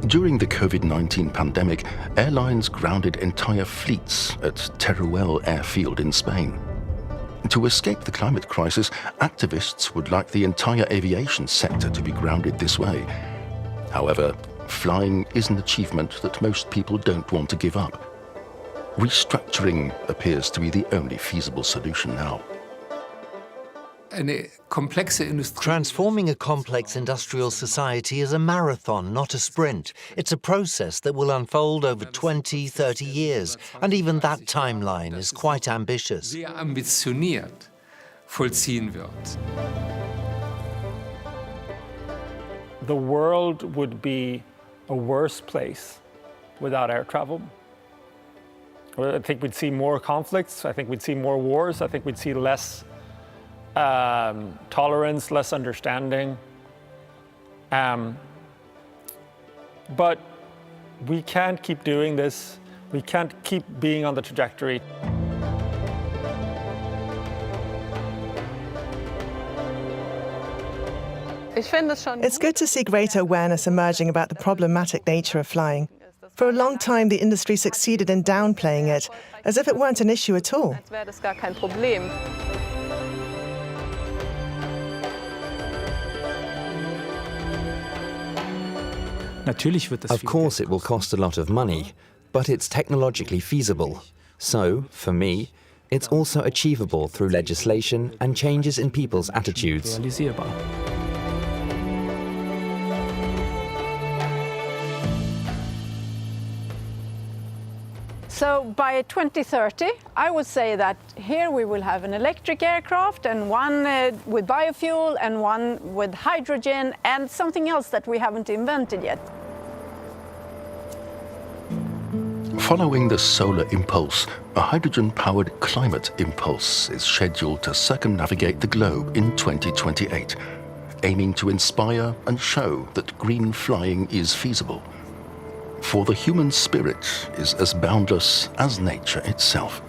Speaker 1: During the COVID-19 pandemic, airlines grounded entire fleets at Teruel airfield in Spain. To escape the climate crisis, activists would like the entire aviation sector to be grounded this way. However, flying is an achievement that most people don't want to give up. Restructuring appears to be the only feasible solution now.
Speaker 19: Transforming a complex industrial society is a marathon, not a sprint. It's a process that will unfold over 20, 30 years, and even that timeline is quite ambitious.
Speaker 22: The world would be a worse place without air travel. I think we'd see more conflicts, I think we'd see more wars, I think we'd see less tolerance, less understanding. But we can't keep doing this. We can't keep being on the trajectory.
Speaker 3: It's good to see greater awareness emerging about the problematic nature of flying. For a long time, the industry succeeded in downplaying it, as if it weren't an issue at all.
Speaker 10: Of course, it will cost a lot of money, but it's technologically feasible. So, for me, it's also achievable through legislation and changes in people's attitudes.
Speaker 8: So by 2030, I would say that here we will have an electric aircraft and one with biofuel and one with hydrogen and something else that we haven't invented yet.
Speaker 1: Following the solar impulse, a hydrogen-powered climate impulse is scheduled to circumnavigate the globe in 2028, aiming to inspire and show that green flying is feasible. For the human spirit is as boundless as nature itself.